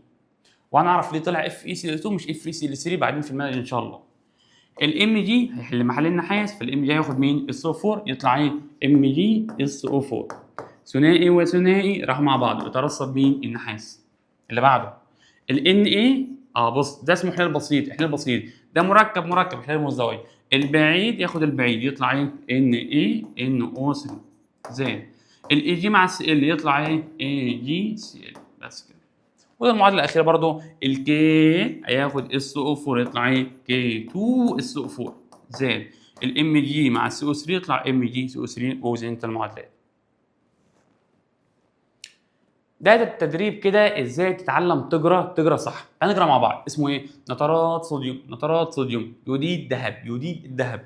وانا اعرف ليه طلع اف اي سي ال 2 مش اف اي سي ال 3 بعدين في المنهج ان شاء الله. الام جي هيحل محل النحاس، فالام جي هياخد مين؟ اس او 4، يطلع ايه؟ ام جي اس او 4. ثنائي وثنائي راحوا مع بعض يترسب مين؟ النحاس. اللي بعده الان اي، بص ده اسمه حلال بسيط، ده مركب حلال مزدوج. البعيد ياخد البعيد يطلع ايه؟ ان اي ان او 3 زائد الاي جي مع السي ال يطلع ايه؟ اي جي سي ال. بس كده. وده المعادله الاخيره برضو الكي هياخد اس او 4 يطلع ايه؟ كي 2 اس او 4 زائد الام جي مع السي او 3 يطلع ام جي سي او 3 وزنت المعادلات. ده التدريب كده ازاي تتعلم تجرى صح. هنجرى مع بعض. اسمه ايه؟ نترات صوديوم يوديد الذهب.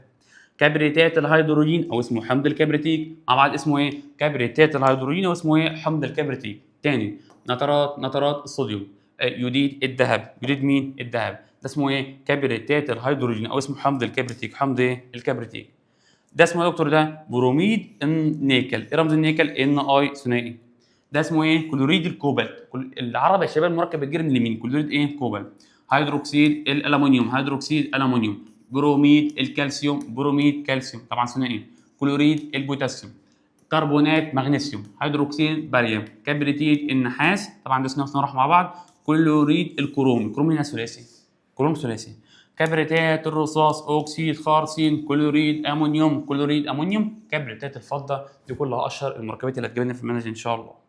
كبريتات الهيدروجين او اسمه حمض الكبريتيك مع بعض اسمه ايه؟ كبريتات الهيدروجين او اسمه ايه؟ حمض الكبريتيك. تاني نترات الصوديوم يوديد الذهب. يوديد مين؟ الذهب. ده اسمه ايه؟ كبريتات الهيدروجين او اسمه حمض الكبريتيك. حمض ايه؟ الكبريتيك. ده اسمه يا دكتور ده بروميد النيكل. ايه رمز النيكل؟ ان اي ثنائي. ده اسمه ايه؟ كلوريد الكوبالت. العربي يا شباب المركب بيتجري من اليمين، كلوريد ايه؟ كوبالت. هيدروكسيد الالومنيوم، بروميد الكالسيوم، بروميد كالسيوم طبعا ثنائي. كلوريد البوتاسيوم، كربونات مغنيسيوم، هيدروكسيد باريوم، كبريتيد النحاس طبعا ده ثنائي راح مع بعض. كلوريد الكروم هنا ثلاثي، كروم ثلاثي. كبريتات الرصاص، اكسيد خارسين، كلوريد امونيوم، كبريتات الفضه. دي كلها اشهر المركبات اللي هتجيلنا في المنهج ان شاء الله.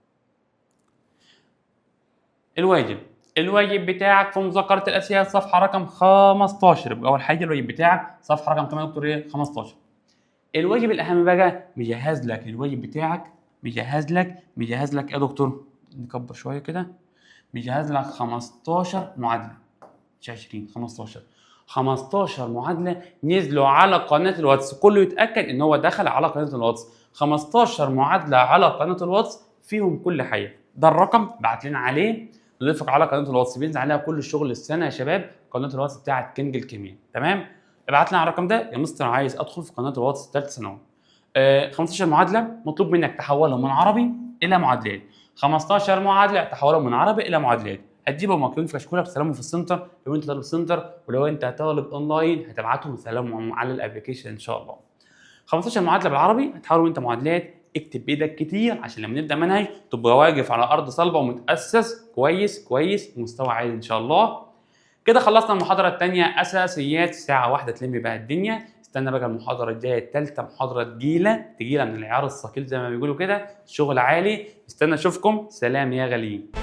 الواجب بتاعك في مذكره الاساسيات صفحه رقم 15. يبقى اول حاجه الواجب بتاعك صفحه رقم كام يا دكتور؟ ايه؟ 15. الواجب الاهم بقى مجهز لك الواجب بتاعك، مجهز لك يا دكتور، نكبر شويه كده، مجهز لك 15 معادله مش 20، 15 معادله نزلوا على قناه الواتس. كله يتاكد ان هو دخل على قناه الواتس. 15 معادله على قناه الواتس فيهم كل حاجه. ده الرقم بعت لنا عليه، نضيفك على قناه الواتس بينزل عليها كل الشغل السنه يا شباب. قناه الواتس بتاعت كينج الكيمياء. تمام؟ ابعت لنا على الرقم ده يا مستر عايز ادخل في قناه الواتس ثالثه ثانوي. 15 معادله مطلوب منك تحولهم من عربي الى معادلات. 15 معادله تحولهم من عربي الى معادلات. هتجيبهم مكتوبين في كشكوله بتسلمهم في السنتر لو انت طالب سنتر، ولو انت طالب اونلاين هتبعتهم وتسلمهم على الابلكيشن ان شاء الله. 15 معادله بالعربي هتحولهم انت معادلات. اكتب بايدك كتير عشان لما نبدا منهج تبقى واقف على ارض صلبه ومتاسس كويس ومستوى عالي ان شاء الله. كده خلصنا المحاضره الثانيه اساسيات. ساعه واحده تلم بقى الدنيا. استنى بقى المحاضره الجايه الثالثه، محاضره تقيله من العيار الثقيل زي ما بيقولوا كده، شغل عالي. استنى اشوفكم. سلام يا غاليين.